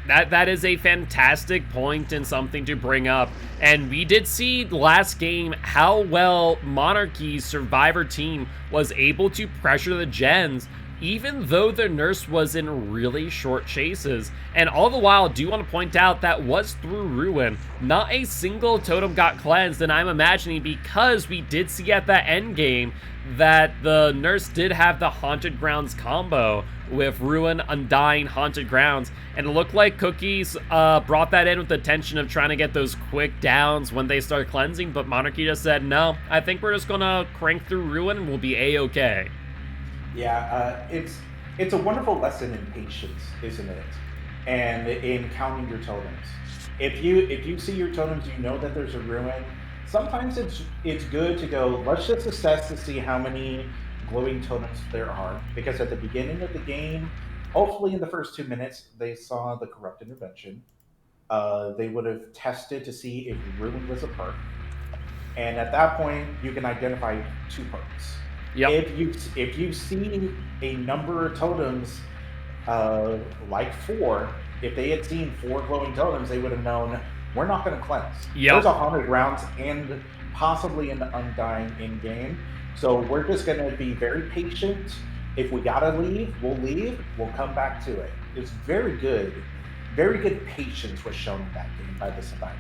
That is a fantastic point and something to bring up. And we did see last game how well Monarchy's Survivor team was able to pressure the gens, even though the nurse was in really short chases. And all the while, do want to point out that was through Ruin. Not a single totem got cleansed, and I'm imagining because we did see at that end game that the nurse did have the Haunted Grounds combo with Ruin, Undying, Haunted Grounds, and it looked like Cookies brought that in with the intention of trying to get those quick downs when they start cleansing, but Monarchy just said, no, I think we're just gonna crank through Ruin and we'll be A-okay. Yeah, it's a wonderful lesson in patience, isn't it? And in counting your totems. If you see your totems, you know that there's a ruin. Sometimes it's good to go, let's just assess to see how many glowing totems there are. Because at the beginning of the game, hopefully in the first 2 minutes, they saw the corrupt intervention. They would have tested to see if ruin was a perk. And at that point, you can identify 2 perks. Yep. If you see a number of totems, like 4, if they had seen 4 glowing totems, they would have known we're not going to cleanse. Yep. There's 100 rounds and possibly an Undying in game. So we're just going to be very patient. If we got to leave. We'll come back to it. It's very good patience was shown in that game by the survivors.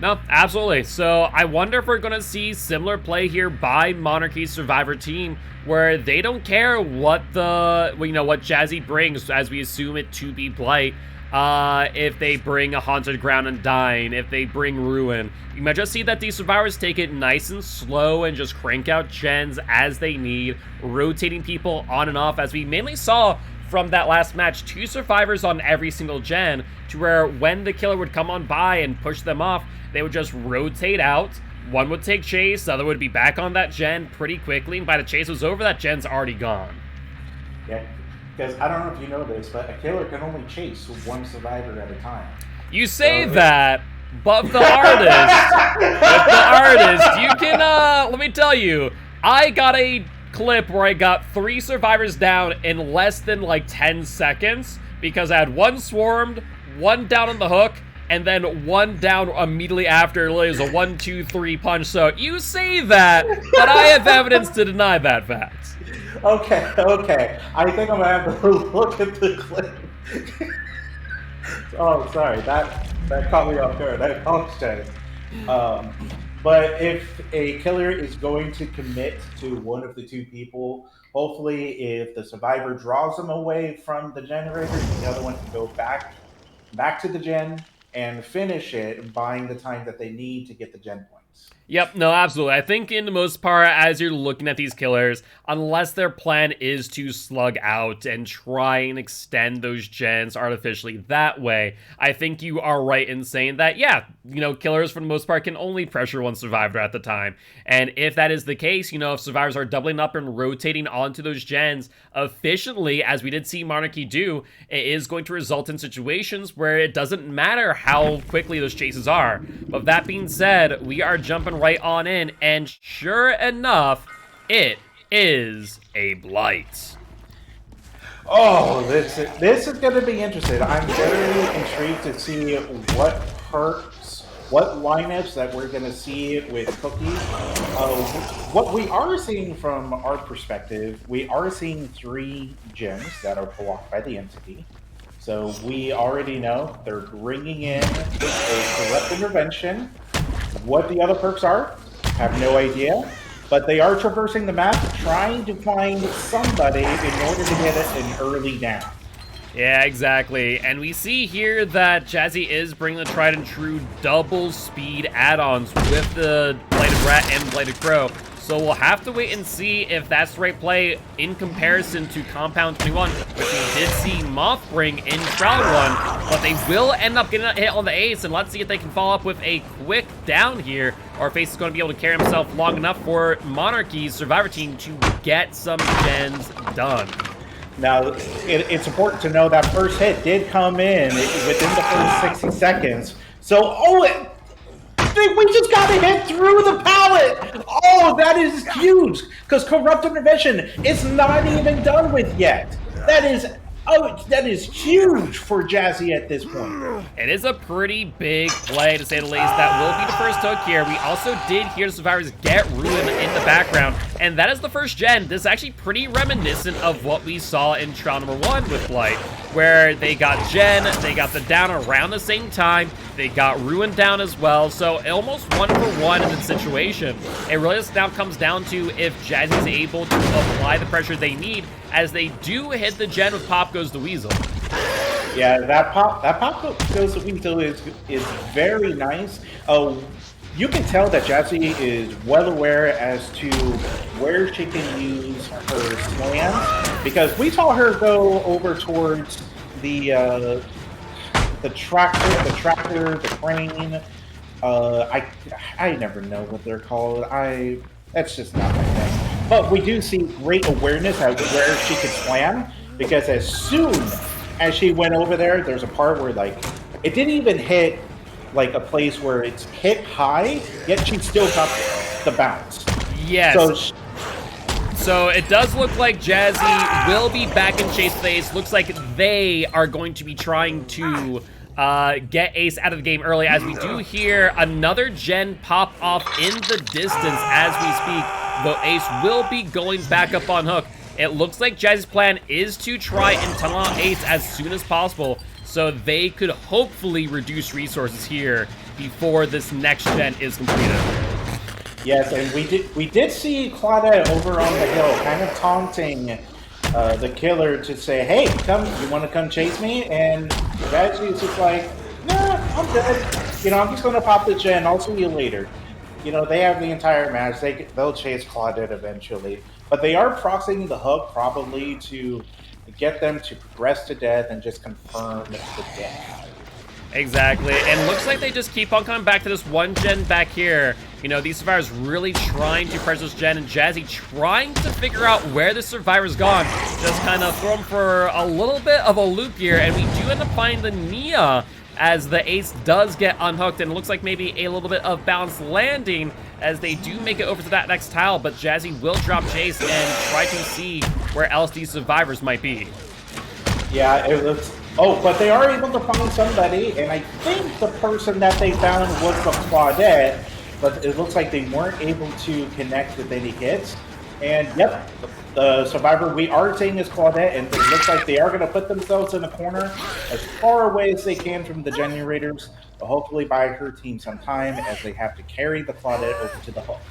No, absolutely. So I wonder if we're going to see similar play here by Monarchy's Survivor team, where they don't care what what Jazzy brings, as we assume it to be Blight. If they bring a Haunted Ground Undying, if they bring Ruin, you might just see that these survivors take it nice and slow and just crank out gens as they need, rotating people on and off, as we mainly saw from that last match, 2 survivors on every single gen, to where when the killer would come on by and push them off, they would just rotate out. One would take chase, the other would be back on that gen pretty quickly, and by the chase was over, that gen's already gone. Yeah, because I don't know if you know this, but a killer can only chase 1 survivor at a time. You say that, but the artist, you can, let me tell you, I got a clip where I got 3 survivors down in less than like 10 seconds because I had 1 swarmed, 1 down on the hook, and then 1 down immediately after. It was a 1, 2, 3 punch. So you say that, but I have evidence to deny that fact. Okay. I think I'm gonna have to look at the clip. Oh, sorry, that caught me off guard. I apologize. But if a killer is going to commit to one of the 2 people, hopefully if the survivor draws them away from the generator, the other one can go back to the gen and finish it, buying the time that they need to get the gen points. Yep, no, absolutely. I think in the most part, as you're looking at these killers, unless their plan is to slug out and try and extend those gens artificially that way, I think you are right in saying that, yeah, killers for the most part can only pressure 1 survivor at the time. And if that is the case, if survivors are doubling up and rotating onto those gens efficiently, as we did see Monarchy do, it is going to result in situations where it doesn't matter how quickly those chases are. But that being said, we are jumping right on in, and sure enough, it is a Blight. Oh, this is going to be interesting. I'm very intrigued to see what perks, what lineups that we're going to see with Cookie. What we are seeing from our perspective, we are seeing 3 gens that are blocked by the entity. So we already know they're bringing in a Corrupt Intervention. What the other perks are, have no idea. But they are traversing the map, trying to find somebody in order to get an early down. Yeah, exactly. And we see here that Jazzy is bringing the tried and true double speed add-ons with the Blighted Rat and Blighted Crow. So we'll have to wait and see if that's the right play in comparison to Compound 21, which we did see Moth bring in Shroud 1, but they will end up getting a hit on the Ace, and let's see if they can follow up with a quick down here, or if Ace is going to be able to carry himself long enough for Monarchy's Survivor team to get some gens done. Now, it's important to know that first hit did come in within the first 60 seconds. So, we just got a hit through the pallet! Oh, that is huge! Because Corrupt Intervention is not even done with yet. That is huge for Jazzy at this point. It is a pretty big play, to say the least. That will be the first hook here. We also did hear the survivors get Ruin in the background, and that is the first gen. This is actually pretty reminiscent of what we saw in trial number 1 with Blight, where they got Gen, they got the down around the same time, they got Ruin down as well, so almost 1-for-1 in this situation. It really just now comes down to if Jazzy's able to apply the pressure they need, as they do hit the Gen with Pop Goes the Weasel. Yeah, that pop goes the Weasel is very nice. You can tell that Jazzy is well aware as to where she can use her slams, because we saw her go over towards the tractor, the crane. I never know what they're called. That's just not my thing. But we do see great awareness at where she could slam, because as soon as she went over there, there's a part where it didn't even hit like a place where it's hit high, yet she still got the bounce. Yes. So it does look like Jazzy will be back in chase phase. Looks like they are going to be trying to get Ace out of the game early, as we do hear another gen pop off in the distance as we speak, though Ace will be going back up on Hook. It looks like Jazzy's plan is to try and tunnel out Ace as soon as possible, so they could hopefully reduce resources here before this next gen is completed. Yes, and we did see Claudette over on the hill, kind of taunting the killer to say, "Hey, come! You want to come chase me?" And Jazzy's just like, "Nah, I'm good. You know, I'm just gonna pop the gen. I'll see you later." You know, they have the entire match. They'll chase Claudette eventually, but they are proxying the Hook probably to get them to progress to death and just confirm the death. Exactly, and looks like they just keep on coming back to this one gen back here. You know, these survivors really trying to press this gen, and Jazzy trying to figure out where the survivor's gone. Just kind of throw him for a little bit of a loop here, and we do end up finding the Nia as the Ace does get unhooked, and it looks like maybe a little bit of balanced landing as they do make it over to that next tile, but Jazzy will drop Chase and try to see where else these survivors might be. Yeah, it looks... Oh, but they are able to find somebody, and I think the person that they found was the Claudette, but it looks like they weren't able to connect with any hits. And yep, the survivor we are seeing is Claudette, and it looks like they are going to put themselves in a corner as far away as they can from the generators, but hopefully buy her team some time as they have to carry the Claudette over to the Hook.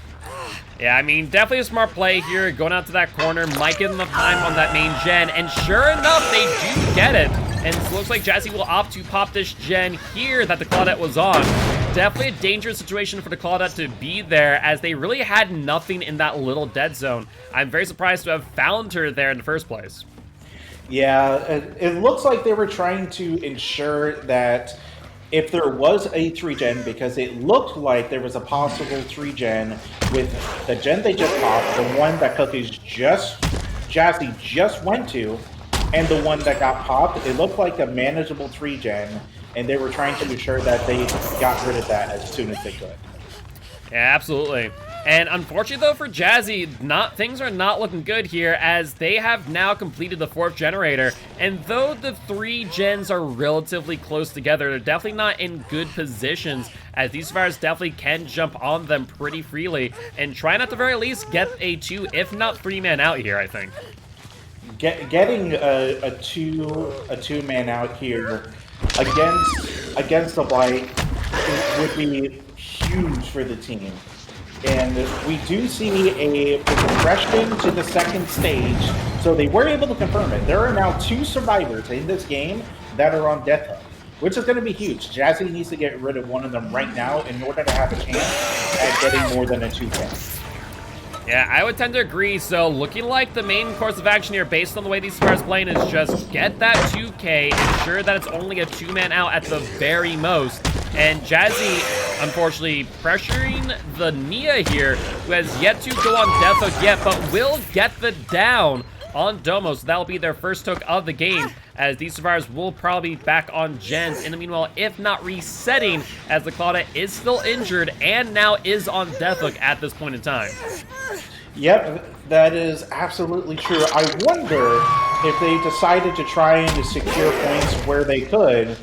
Yeah, I mean, definitely a smart play here, going out to that corner, might give them the time on that main gen, and sure enough, they do get it. And it looks like Jazzy will opt to pop this gen here that the Claudette was on. Definitely a dangerous situation for the Claudette to be there, as they really had nothing in that little dead zone. I'm very surprised to have found her there in the first place. Yeah, it looks like they were trying to ensure that if there was a 3-gen, because it looked like there was a possible 3-gen with the gen they just popped, the one that Jazzy just went to, and the one that got popped, it looked like a manageable 3-gen, and they were trying to ensure that they got rid of that as soon as they could. Yeah, absolutely. And unfortunately, though, for Jazzy, things are not looking good here, as they have now completed the 4th generator. And though the 3 gens are relatively close together, they're definitely not in good positions, as these survivors definitely can jump on them pretty freely and try and at the very least get a 2, if not 3-man out here, I think. Getting a two-man out here against the Blight would be huge for the team. And we do see a progression to the second stage, so they were able to confirm it. There are now 2 survivors in this game that are on Death Hook, which is going to be huge. Jazzy needs to get rid of one of them right now in order to have a chance at getting more than a 2-man. Yeah, I would tend to agree. So looking like the main course of action here, based on the way these survivors playing, is just get that 2K, ensure that it's only a 2-man out at the very most. And Jazzy, unfortunately, pressuring the Nia here, who has yet to go on Death Hook yet, but will get the down on Domo. So that'll be their first hook of the game, as these survivors will probably be back on gens in the meanwhile, if not resetting, as the Claudette is still injured and now is on Death Hook at this point in time. Yep, that is absolutely true. I wonder if they decided to try and secure points where they could,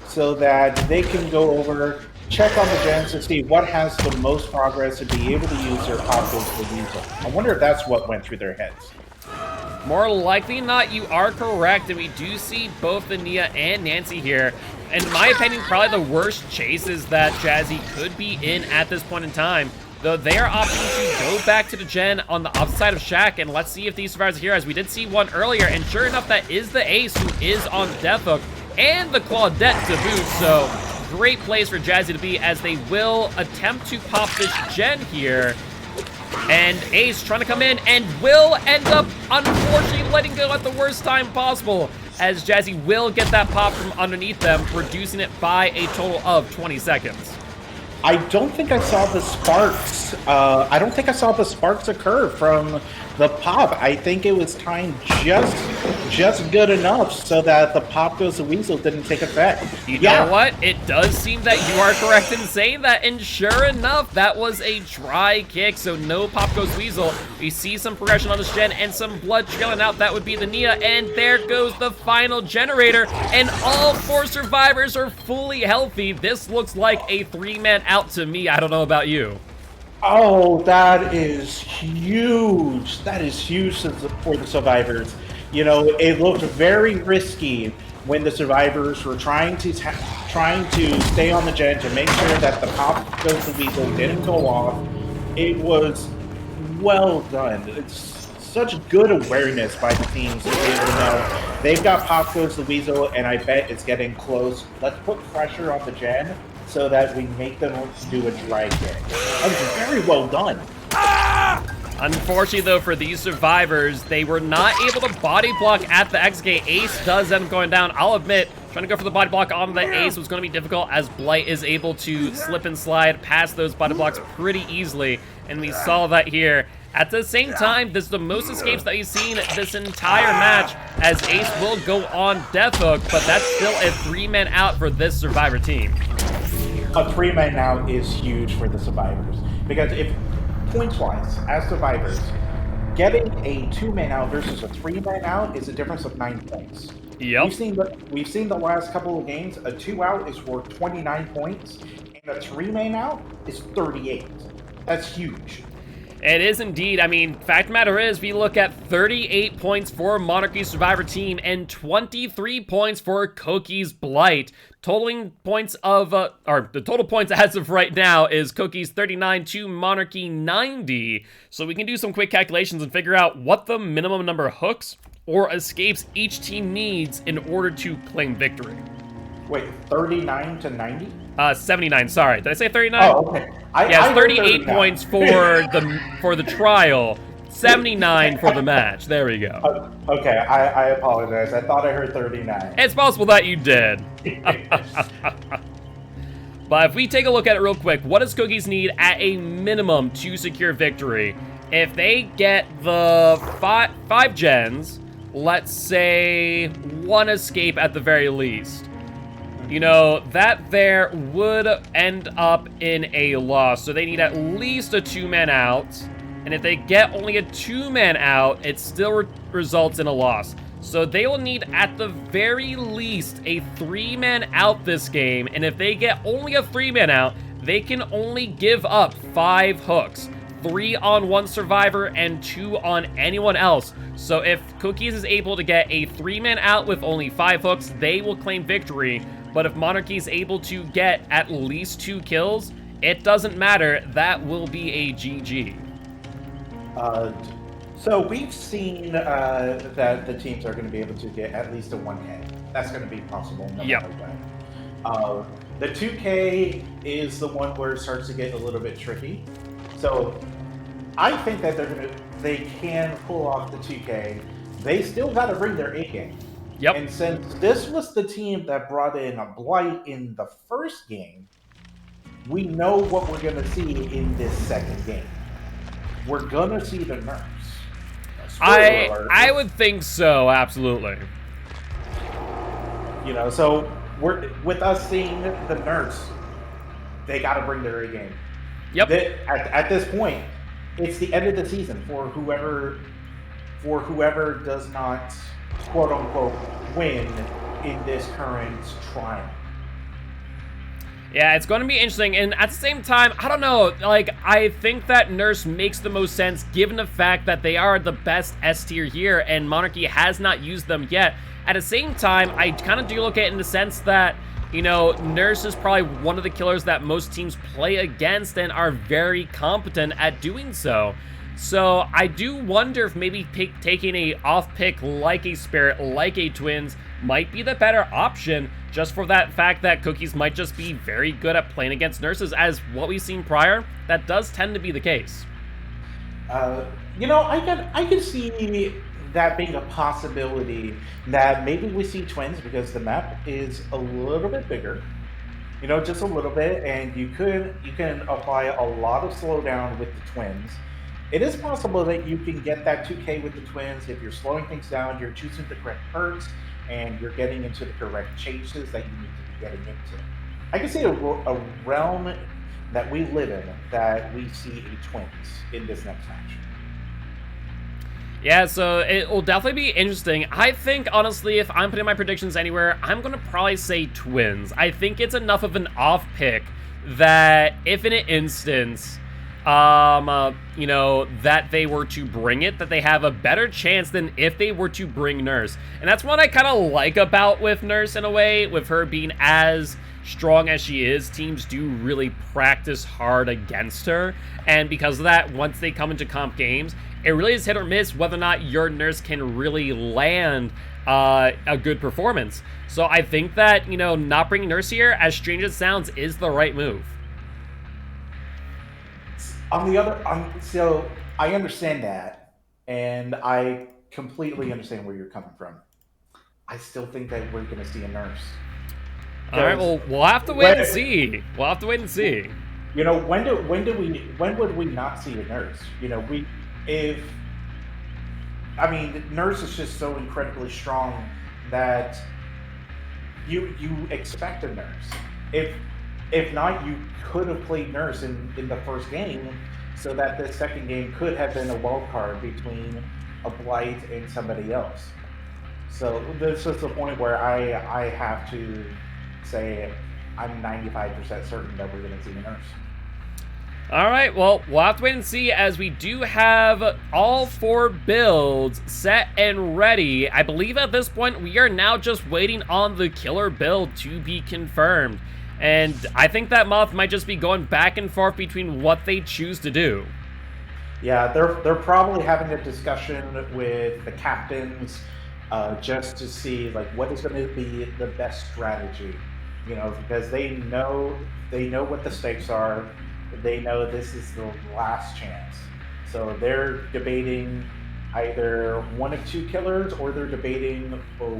so that they can go over, check on the gens to see what has the most progress and be able to use their cocktails for reason. I wonder if that's what went through their heads. More likely not, you are correct, and we do see both the Nia and Nancy here. In my opinion, probably the worst chases that Jazzy could be in at this point in time, though they are opting to go back to the gen on the upside of Shack, and let's see if these survivors are here, as we did see one earlier, and sure enough, that is the Ace who is on Death Hook, and the Claudette to boot, so great place for Jazzy to be, as they will attempt to pop this gen here. And Ace trying to come in and will end up, unfortunately, letting go at the worst time possible, as Jazzy will get that pop from underneath them, reducing it by a total of 20 seconds. I don't think I saw the sparks. I don't think I saw the sparks occur from the pop. I think it was timed just good enough so that the pop goes to weasel didn't take effect. You know what? It does seem that you are correct in saying that, and sure enough, that was a dry kick, so no pop goes weasel. We see some progression on this gen and some blood trailing out. That would be the Nia, and there goes the final generator, and all 4 survivors are fully healthy. This looks like a 3-man out to me. I don't know about you. Oh, that is huge. That is huge for the survivors. You know, it looked very risky when the survivors were trying to stay on the gen to make sure that the pop goes to weasel didn't go off. It was well done. It's such good awareness by the teams to be able to know they've got pop goes to weasel, and I bet it's getting close. Let's put pressure on the gen so that we make them do a dry kick. That was very well done. Unfortunately, though, for these survivors, they were not able to body block at the XK. Ace does end up going down. I'll admit, trying to go for the body block on the Ace was going to be difficult, as Blight is able to slip and slide past those body blocks pretty easily, and we saw that here. At the same time, this is the most escapes that we've seen this entire match, as Ace will go on Death Hook, but that's still a 3-man out for this survivor team. A 3-man out is huge for the survivors, because if points-wise, as survivors, getting a 2-man out versus a 3-man out is a difference of 9 points. Yep. We've seen the last couple of games, a 2-out is worth 29 points, and a 3-man out is 38. That's huge. It is indeed. I mean, fact of the matter is, we look at 38 points for Monarchy Survivor Team and 23 points for Cookie's Blight. Totaling points of, or the total points as of right now is Cookie's 39 to Monarchy 90. So we can do some quick calculations and figure out what the minimum number of hooks or escapes each team needs in order to claim victory. Wait, 39 to 90? 79, sorry. Did I say 39? Oh, okay. Yeah, it's 38 points for the trial, 79 for the match. There we go. Okay, I apologize. I thought I heard 39. It's possible that you did. But if we take a look at it real quick, what does Cookies need at a minimum to secure victory? If they get the five gens, let's say 1 escape at the very least, you know, that there would end up in a loss. So they need at least a 2-man out. And if they get only a 2-man out, it still results in a loss. So they will need at the very least a 3-man out this game. And if they get only a 3-man out, they can only give up 5 hooks. 3 on 1 survivor and 2 on anyone else. So if Cookies is able to get a 3-man out with only 5 hooks, they will claim victory. But if Monarchy is able to get at least 2 kills, it doesn't matter. That will be a GG. So we've seen that the teams are going to be able to get at least a 1K. That's going to be possible no matter what. The 2K is the one where it starts to get a little bit tricky. So I think that they can pull off the 2K. They still got to bring their A game. Yep. And since this was the team that brought in a Blight in the first game, we know what we're going to see in this second game. We're going to see the nerfs. I would think so, absolutely. You know, so with us seeing the nerfs, they got to bring their A game. Yep. At this point, it's the end of the season for whoever does not, quote unquote, win in this current trial. Yeah, it's going to be interesting, and at the same time, I don't know, like, I think that Nurse makes the most sense given the fact that they are the best S tier here, and Monarchy has not used them yet. At the same time, I kind of do look at it in the sense that, you know, Nurse is probably one of the killers that most teams play against and are very competent at doing so. So I do wonder if maybe taking a off pick like a Spirit, like a Twins, might be the better option, just for that fact that Cookies might just be very good at playing against Nurses, as what we've seen prior, that does tend to be the case. You know, I could see that being a possibility, that maybe we see Twins because the map is a little bit bigger, you know, just a little bit, and you can apply a lot of slowdown with the Twins. it is possible that you can get that 2K with the Twins if you're slowing things down, you're choosing the correct perks, and you're getting into the correct chases that you need to be getting into. I can see a realm that we live in that we see a Twins in this next match. Yeah, so it will definitely be interesting. I think, honestly, if I'm putting my predictions anywhere, I'm going to probably say Twins. I think it's enough of an off pick that if in an instance, you know, that they were to bring it, that they have a better chance than if they were to bring Nurse. And that's what I kind of like about with Nurse in a way, with her being as strong as she is. Teams do really practice hard against her, and because of that, once they come into comp games, it really is hit or miss whether or not your Nurse can really land a good performance. So I think that, you know, not bringing Nurse here, as strange as it sounds, is the right move. So I understand that, and I completely understand where you're coming from. I still think that we're going to see a Nurse. All right, well, we'll have to wait and see. We'll have to wait and see. You know, when would we not see a Nurse? You know, Nurse is just so incredibly strong that you expect a Nurse. If not, you could have played Nurse in the first game, so that the second game could have been a wild card between a Blight and somebody else. So this is the point where I have to say I'm 95% certain that we're going to see a Nurse. All right, well, we'll have to wait and see, as we do have all 4 builds set and ready. I believe at this point we are now just waiting on the killer build to be confirmed. And I think that Moth might just be going back and forth between what they choose to do. Yeah, they're probably having a discussion with the captains just to see like what is going to be the best strategy. You know, because they know what the stakes are. They know this is the last chance. So they're debating either 1 of 2 killers, or they're debating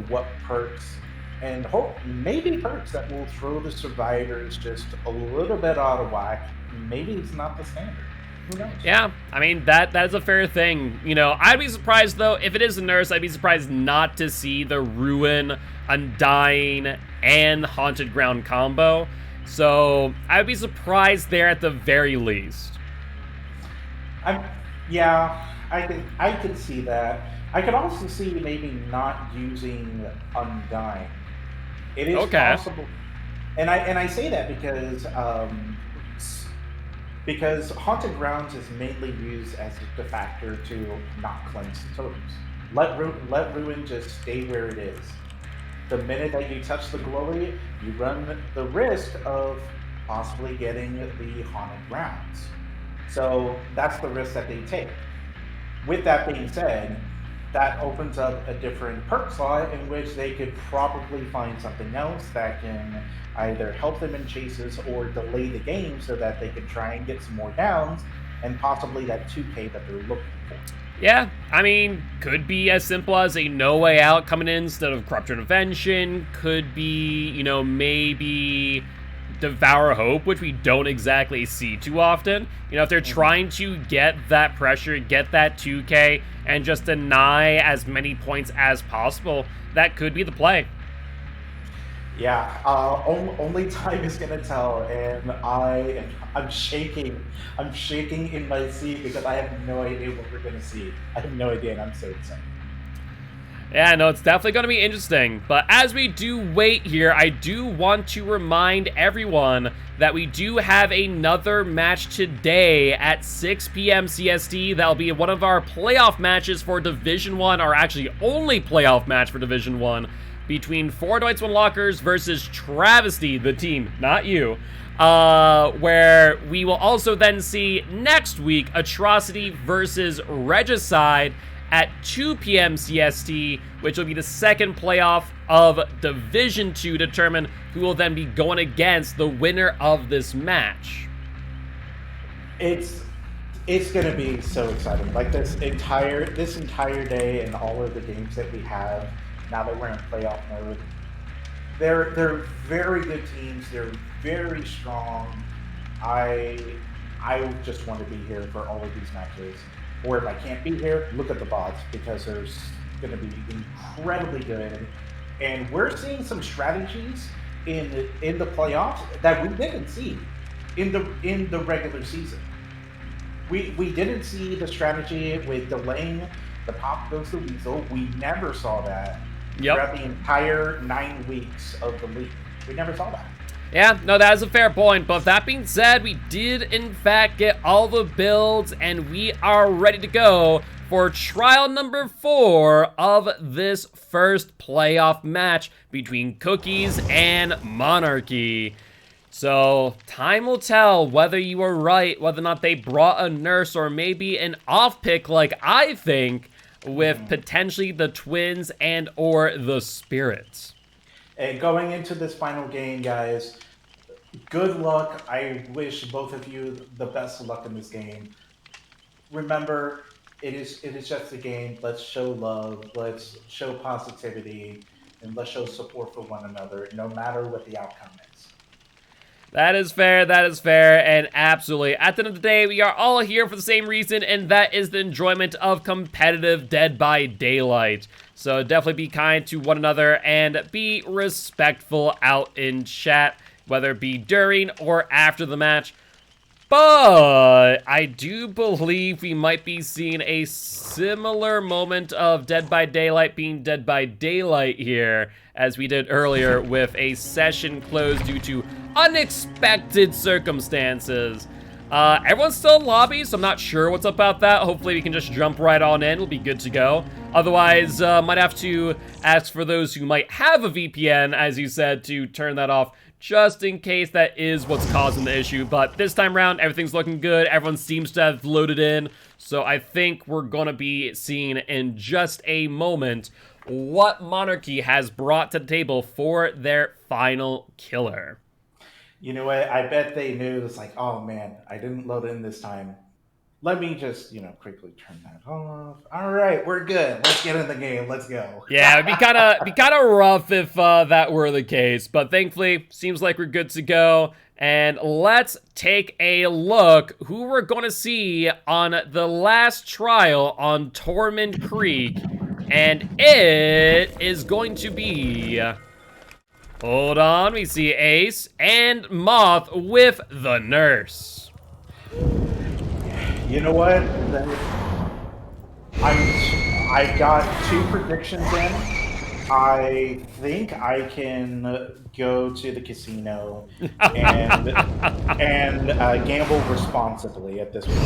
what perks, and maybe perks that will throw the survivors just a little bit out of whack. Maybe it's not the standard. Who knows? Yeah, I mean, that is a fair thing. You know, I'd be surprised, though, if it is a Nurse, I'd be surprised not to see the Ruin, Undying, and Haunted Ground combo. So I'd be surprised there at the very least. I can see that. I could also see maybe not using Undying. It is possible, and I say that because Haunted Grounds is mainly used as a factor to not cleanse the totems. Let Ruin just stay where it is. The minute that you touch the glory, you run the risk of possibly getting the Haunted Grounds. So that's the risk that they take. With that being said, that opens up a different perk slot in which they could probably find something else that can either help them in chases or delay the game so that they can try and get some more downs and possibly that 2K that they're looking for. Yeah, I mean, could be as simple as a No Way Out coming in instead of Corrupt Intervention. Could be, you know, maybe Devour Hope, which we don't exactly see too often. You know, if they're trying to get that pressure, get that 2K, and just deny as many points as possible, that could be the play. Yeah, only time is gonna tell, and I'm shaking. I'm shaking in my seat because I have no idea what we're gonna see. I have no idea, and I'm so excited. Yeah, no, it's definitely going to be interesting. But as we do wait here, I do want to remind everyone that we do have another match today at 6 p.m. CST. That'll be one of our playoff matches for Division 1, our actually only playoff match for Division 1, between 4 Dwights 1 Lockers versus Travesty, the team, not you. Where we will also then see next week Atrocity versus Regicide at 2 p.m. CST, which will be the second playoff of Division 2, determine who will then be going against the winner of this match. It's gonna be so exciting. Like this entire day and all of the games that we have now that we're in playoff mode, they're very good teams. They're very strong. I just want to be here for all of these matches. or if I can't be here, look at the bots because there's going to be incredibly good. And we're seeing some strategies in the playoffs that we didn't see in the regular season. We didn't see the strategy with delaying the pop goes the weasel. We never saw that throughout the entire 9 weeks of the league. We never saw that. Yeah, no, that is a fair point. But that being said, we did in fact get all the builds, and we are ready to go for trial number 4 of this first playoff match between Cookies and Monarchy. So, time will tell whether you were right, whether or not they brought a nurse or maybe an off pick like I think with potentially the Twins and or the Spirits. And going into this final game, guys, good luck. I wish both of you the best of luck in this game. Remember, it is just a game. Let's show love, let's show positivity, and let's show support for one another, no matter what the outcome is. That is fair, and absolutely. At the end of the day, we are all here for the same reason, and that is the enjoyment of competitive Dead by Daylight. So definitely be kind to one another and be respectful out in chat, whether it be during or after the match. But I do believe we might be seeing a similar moment of Dead by Daylight being Dead by Daylight here, as we did earlier with a session closed due to unexpected circumstances. Everyone's still in lobby, so I'm not sure what's up about that. Hopefully we can just jump right on in. We'll be good to go. Otherwise, might have to ask for those who might have a VPN, as you said, to turn that off, just in case that is what's causing the issue. But this time around, everything's looking good. Everyone seems to have loaded in. So I think we're gonna be seeing in just a moment what Monarchy has brought to the table for their final killer. You know what? I bet they knew. It's like, oh man, I didn't load in this time. Let me just, quickly turn that off. All right, we're good. Let's get in the game. Let's go. Yeah, it'd be kind of rough if that were the case, but thankfully, seems like we're good to go. And let's take a look who we're going to see on the last trial on Tormund Creek, and it is going to be. Hold on, we see Ace and Moth with the nurse. You know what? I've got 2 predictions in. I think I can go to the casino and gamble responsibly at this point.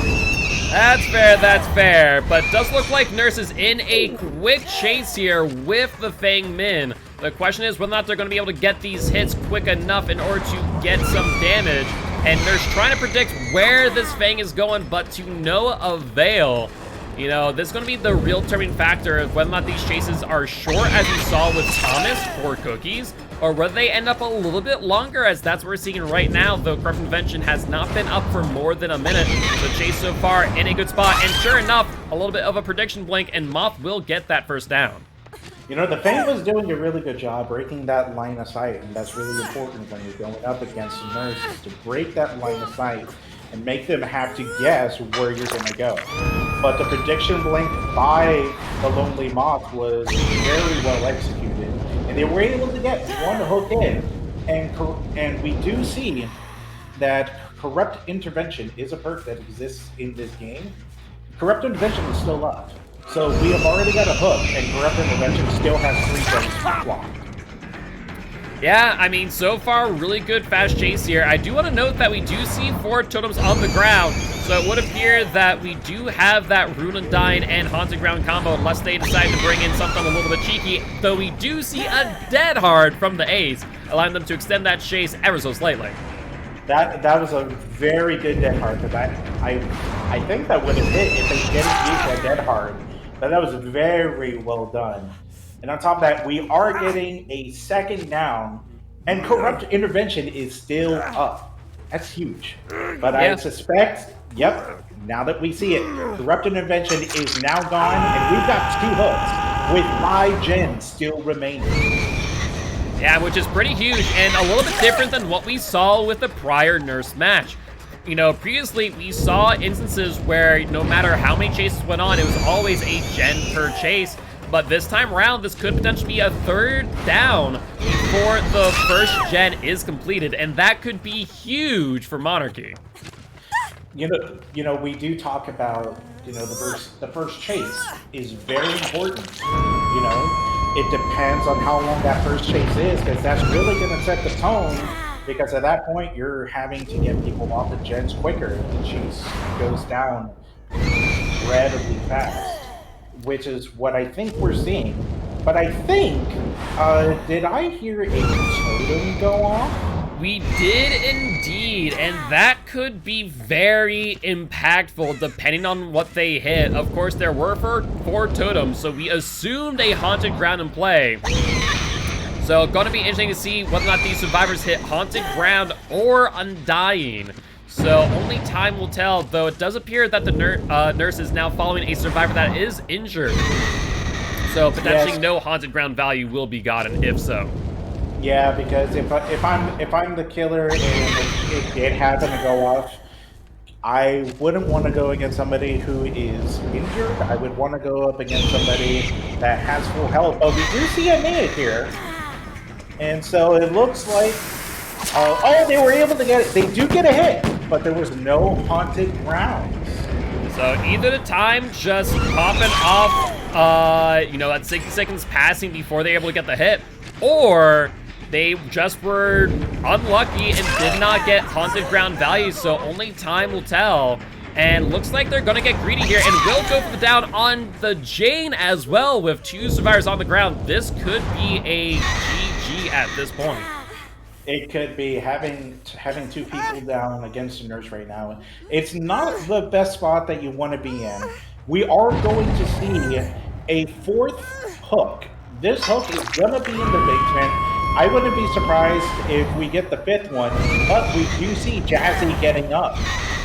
That's fair, but does look like Nurse is in a quick chase here with the Fang Min. The question is whether or not they're going to be able to get these hits quick enough in order to get some damage. And Nurse trying to predict where this Fang is going, but to no avail. This is going to be the real determining factor of whether or not these chases are short, as we saw with Thomas for Cookies, or whether they end up a little bit longer, as that's what we're seeing right now, though Corrupt Invention has not been up for more than a minute. The chase so far in a good spot, and sure enough, a little bit of a prediction blink, and Moth will get that first down. The Fang was doing a really good job breaking that line of sight, and that's really important when you're going up against the nurses, to break that line of sight and make them have to guess where you're going to go. But the prediction blink by the Lonely Moth was very well executed, and they were able to get one hook in. And we do see that Corrupt Intervention is a perk that exists in this game. Corrupt Intervention is still up. So we have already got a hook, and Corrupt Intervention still has 3 things blocked. Yeah, so far, really good fast chase here. I do want to note that we do see 4 totems on the ground, so it would appear that we do have that Rune Undying and Haunted Ground combo, unless they decide to bring in something a little bit cheeky, though we do see a Dead Hard from the Ace, allowing them to extend that chase ever so slightly. That was a very good Dead Hard, because I think that would have hit if they didn't use that Dead Hard. But that was very well done. And on top of that, we are getting a second down, and Corrupt Intervention is still up. That's huge. But I suspect, now that we see it, Corrupt Intervention is now gone, and we've got 2 hooks with 5 gens still remaining. Yeah, which is pretty huge, and a little bit different than what we saw with the prior Nurse match. you know, previously we saw instances where no matter how many chases went on, it was always a gen per chase. But this time around, this could potentially be a third down before the first gen is completed, and that could be huge for Monarchy. You know, we do talk about, you know, the first chase is very important. You know, it depends on how long that first chase is, because that's really going to set the tone. Because at that point, you're having to get people off the gens quicker. The chase goes down incredibly fast, which is what I think we're seeing. But I think, did I hear a totem go off? We did indeed, and that could be very impactful depending on what they hit. Of course, there were four totems, so we assumed a haunted ground in play. So, going to be interesting to see whether or not these survivors hit haunted ground or undying. So, only time will tell, though it does appear that the nurse is now following a survivor that is injured. So, potentially no haunted ground value will be gotten if so. Yeah, because if I'm the killer and it did happen to go off, I wouldn't want to go against somebody who is injured. I would want to go up against somebody that has full health. But we do see a minute here. And so it looks like, oh, they were able to get it. They do get a hit, but there was no haunted grounds. So either the time just popping off, you know, that 60 seconds passing before they're able to get the hit, or they just were unlucky and did not get haunted ground value, so only time will tell. And looks like they're gonna get greedy here and will go for the down on the Jane as well with two survivors on the ground. This could be a GG at this point. It could be having two people down against a nurse right now. It's not the best spot that you want to be in. We are going to see a fourth hook. This hook is gonna be in the basement. I wouldn't be surprised if we get the fifth one, but we do see Jazzy getting up.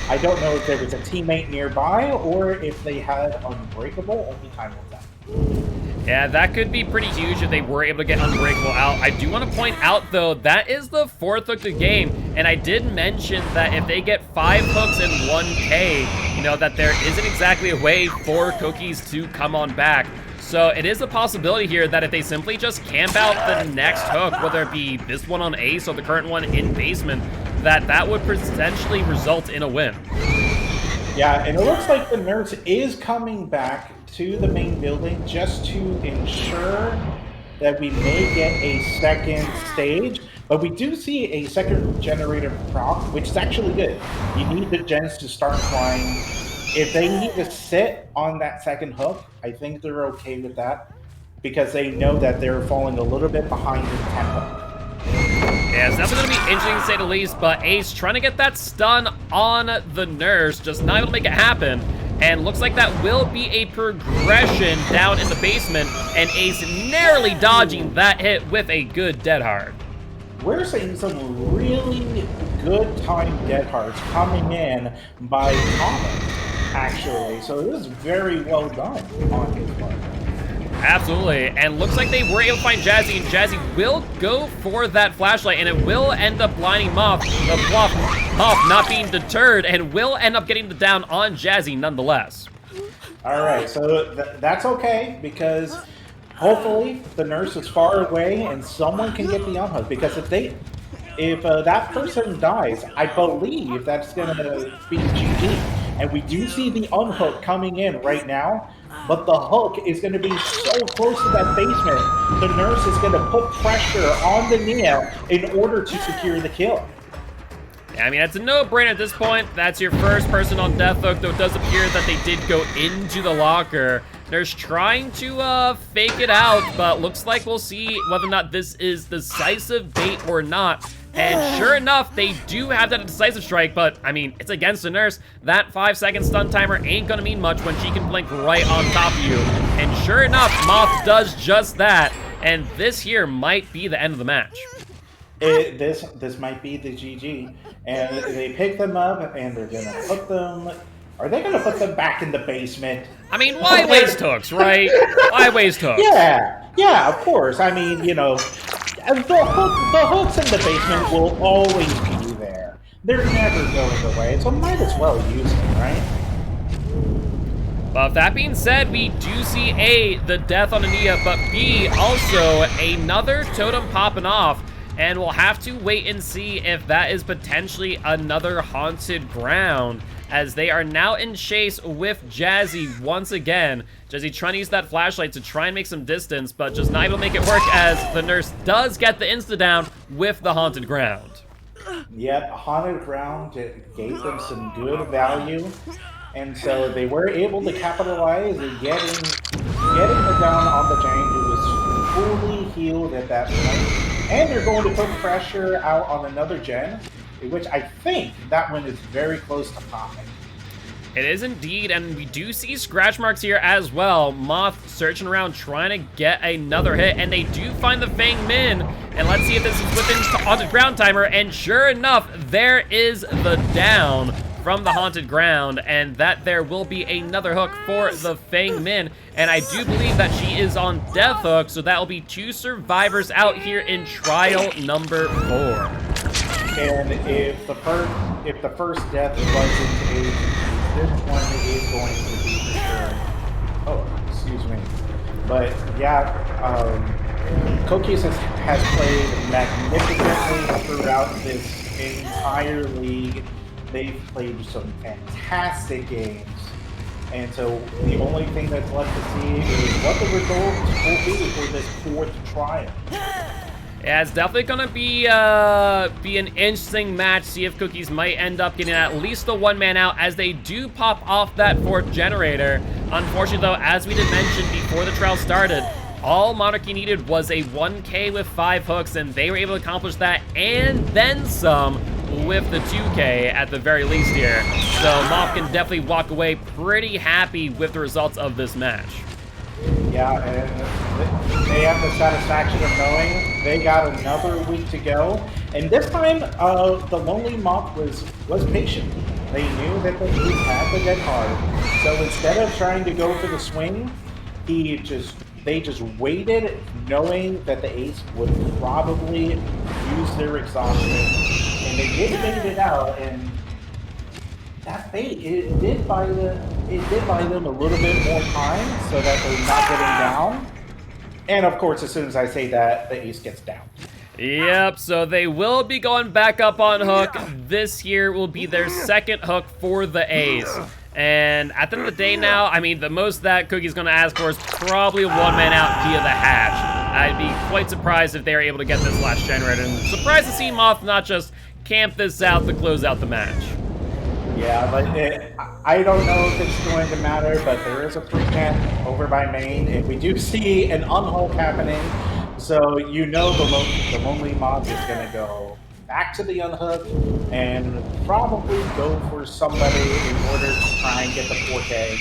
I don't know if there was a teammate nearby or if they had Unbreakable. Only time will tell. Yeah, that could be pretty huge if they were able to get Unbreakable out. I do want to point out, though, that is the fourth hook of the game, and I did mention that if they get 5 hooks in 1K, you know, that there isn't exactly a way for Cookies to come on back. So it is a possibility here that if they simply just camp out the next hook, whether it be this one on Ace or the current one in basement, that would potentially result in a win. Yeah, and it looks like the nurse is coming back to the main building just to ensure that we may get a second stage. But we do see a second generator proc, which is actually good. You need the gens to start flying. If they need to sit on that second hook, I think they're okay with that because they know that they're falling a little bit behind in tempo. Yeah, it's definitely going to be interesting to say the least, but Ace trying to get that stun on the nurse, just not able to make it happen. And looks like that will be a progression down in the basement, and Ace narrowly dodging that hit with a good dead hard. We're seeing some really good timed dead hards coming in by Thomas, actually. So it was very well done on his part. Absolutely, and looks like they were able to find Jazzy, and Jazzy will go for that flashlight, and it will end up blinding Moth. The Moth not being deterred, and will end up getting the down on Jazzy nonetheless. All right, so that's okay, because hopefully the nurse is far away and someone can get the unhook, because if that person dies, I believe that's going to be GG. And we do see the unhook coming in right now, but the hook is going to be so close to that basement, the nurse is going to put pressure on the Nia in order to secure the kill. Yeah, I mean, it's a no-brainer at this point. That's your first person on death hook, though it does appear that they did go into the locker. Nurse trying to fake it out, but looks like we'll see whether or not this is decisive bait or not. And sure enough, they do have that decisive strike, but, I mean, it's against the nurse. That 5-second stun timer ain't gonna mean much when she can blink right on top of you. And sure enough, Moth does just that, and this here might be the end of the match. This might be the GG. And they pick them up, and they're gonna put them... Are they gonna put them back in the basement? I mean, why waste hooks, right? Why waste hooks? Yeah, of course. I mean, you know... The hooks in the basement will always be there. they're never going away, so might as well use them, right? But that being said, we do see A, the death on Ania, but B, also another totem popping off. And we'll have to wait and see if that is potentially another haunted ground, as they are now in chase with Jazzy once again. Jazzy trying to use that flashlight to try and make some distance, but just not able to make it work, as the nurse does get the insta-down with the haunted ground. Yep, haunted ground gave them some good value. And so they were able to capitalize and getting the down on the Jane, who was fully healed at that point. And they're going to put pressure out on another gen, which I think that one is very close to popping. It is indeed, and we do see scratch marks here as well. Moth searching around trying to get another hit, and they do find the Fang Min. And let's see if this is within the haunted ground timer, and sure enough, there is the down from the haunted ground, and that there will be another hook for the Fang Min. And I do believe that she is on death hook, so that will be 2 survivors out here in trial number 4. And if the first death wasn't a, this one is going to be for sure. Oh, excuse me. But yeah, Cookies has played magnificently throughout this entire league. They've played some fantastic games. And so the only thing that's left to see is what the results will be for this 4th trial. Yeah, it's definitely gonna be an interesting match. See if Cookies might end up getting at least the 1-man out, as they do pop off that 4th generator. Unfortunately, though, as we did mention before the trial started, all Monarchy needed was a 1K with 5 hooks, and they were able to accomplish that and then some with the 2K at the very least here. So Moth can definitely walk away pretty happy with the results of this match. Yeah, and they have the satisfaction of knowing they got another week to go. And this time, the Lonely Moth was patient. They knew that the Ace had the dead card. So instead of trying to go for the swing, they just waited, knowing that the Ace would probably use their exhaustion. And they did bait it out, and that bait, it did buy them a little bit more time so that they're not getting down. And of course, as soon as I say that, the Ace gets down. Yep, so they will be going back up on hook. This here will be their 2nd hook for the Ace. And at the end of the day now, I mean, the most that Cookie's going to ask for is probably a 1-man out via the hatch. I'd be quite surprised if they were able to get this last generator. And surprised to see Moth not just camp this out to close out the match. Yeah, but I don't know if it's going to matter, but there is a 3-10 over by main, and we do see an unhook happening. So you know the Lonely Moth is going to go back to the unhook and probably go for somebody in order to try and get the 4K.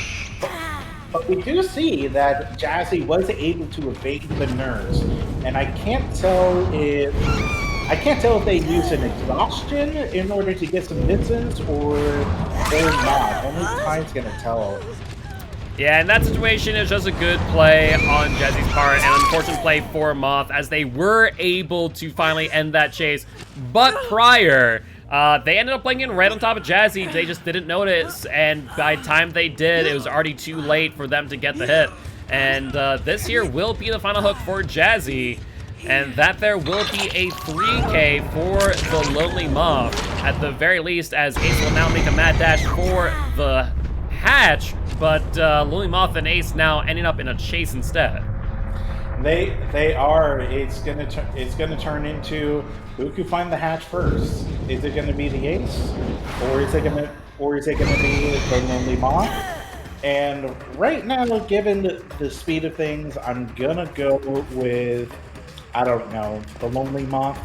But we do see that Jazzy was able to evade the nurse, and I can't tell if they use an exhaustion in order to get some distance or not. Only time's gonna tell. Yeah, in that situation, it's just a good play on Jazzy's part, and unfortunate play for Moth, as they were able to finally end that chase. But prior, they ended up playing in right on top of Jazzy. They just didn't notice, and by the time they did, it was already too late for them to get the hit. And this here will be the final hook for Jazzy. And that there will be a 3K for the Lonely Moth, at the very least, as Ace will now make a mad dash for the hatch, but Lonely Moth and Ace now ending up in a chase instead. They are. It's gonna turn into who can find the hatch first. Is it gonna be the Ace, or is it gonna be the Lonely Moth? And right now, given the speed of things, I'm gonna go with, I don't know, the Lonely Moth.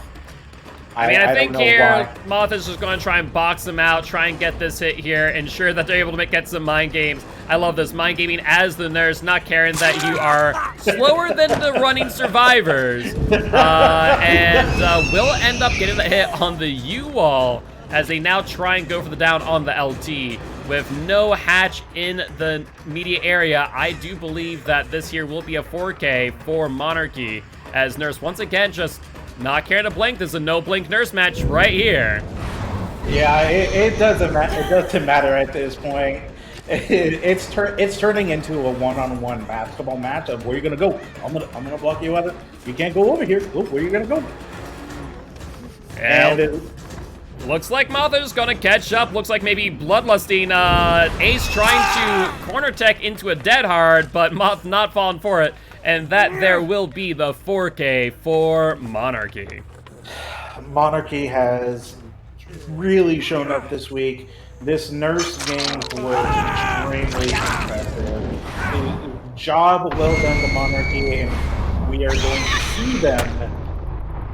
I think here, Moth is just going to try and box them out, try and get this hit here, ensure that they're able to get some mind games. I love this, mind gaming as the nurse, not caring that you are slower than the running survivors. And will end up getting the hit on the U-wall, as they now try and go for the down on the LT. With no hatch in the media area, I do believe that this here will be a 4K for Monarchy, as Nurse once again just not caring to blink. This is a no blink Nurse match right here. Yeah, it doesn't matter. It doesn't matter at this point. It's turning into a one-on-one basketball match of where you're gonna go. I'm gonna block you out. You can't go over here. Go where you're gonna go. Yeah. Looks like Mother's gonna catch up. Looks like maybe Bloodlusting Ace trying to corner tech into a dead hard, but Moth not falling for it. And that there will be the 4K for Monarchy. Monarchy has really shown up this week. This nurse game was extremely impressive. Job well done to Monarchy, and we are going to see them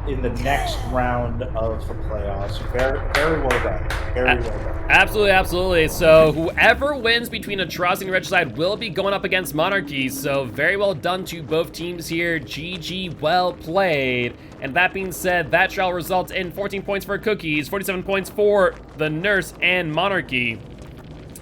in the next round of the playoffs. Very, very well done. Very well done. Absolutely, absolutely. So whoever wins between Atrocity and Regicide will be going up against Monarchy. So very well done to both teams here. GG, well played. And that being said, that shall result in 14 points for Cookies, 47 points for the Nurse and Monarchy.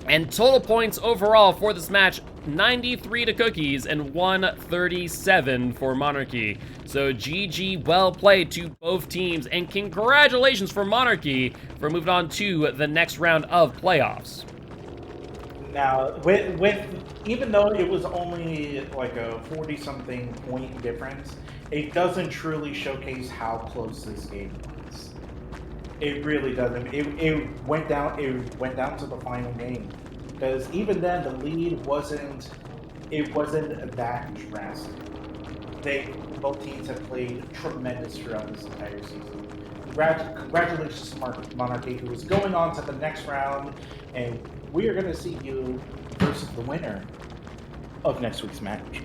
And total points overall for this match, 93 to Cookies and 137 for Monarchy. So GG, well played to both teams, and congratulations for Monarchy for moving on to the next round of playoffs. Now, with even though it was only like a 40-something point difference, it doesn't truly showcase how close this game was. It really doesn't. It went down. It went down to the final game, because even then the lead wasn't. It wasn't that drastic. Both teams have played tremendous throughout this entire season. Congratulations to Monarchy, who is going on to the next round, and we are going to see you versus the winner of next week's match.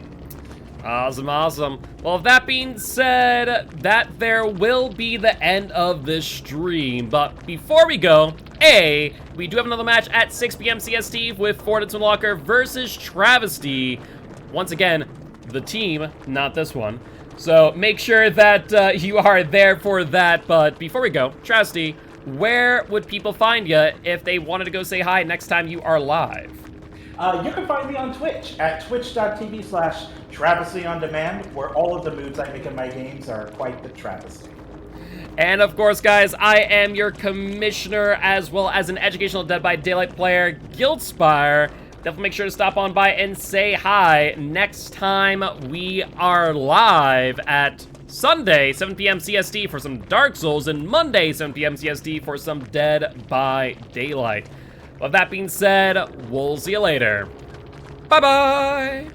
Awesome, awesome. Well, that being said, that there will be the end of this stream. But before we go, we do have another match at 6 p.m. CST with Ford and Twinlocker versus Travesty. Once again, the team, not this one. So make sure that you are there for that. But before we go, Travesty, where would people find you if they wanted to go say hi next time you are live? You can find me on Twitch at twitch.tv/TravistyOnDemand, where all of the moves I make in my games are quite the travesty. And of course, guys, I am your commissioner as well as an educational Dead by Daylight player, Giltspire. Definitely make sure to stop on by and say hi next time we are live at Sunday, 7 p.m. CST for some Dark Souls, and Monday, 7 p.m. CST for some Dead by Daylight. With that being said, we'll see you later. Bye-bye!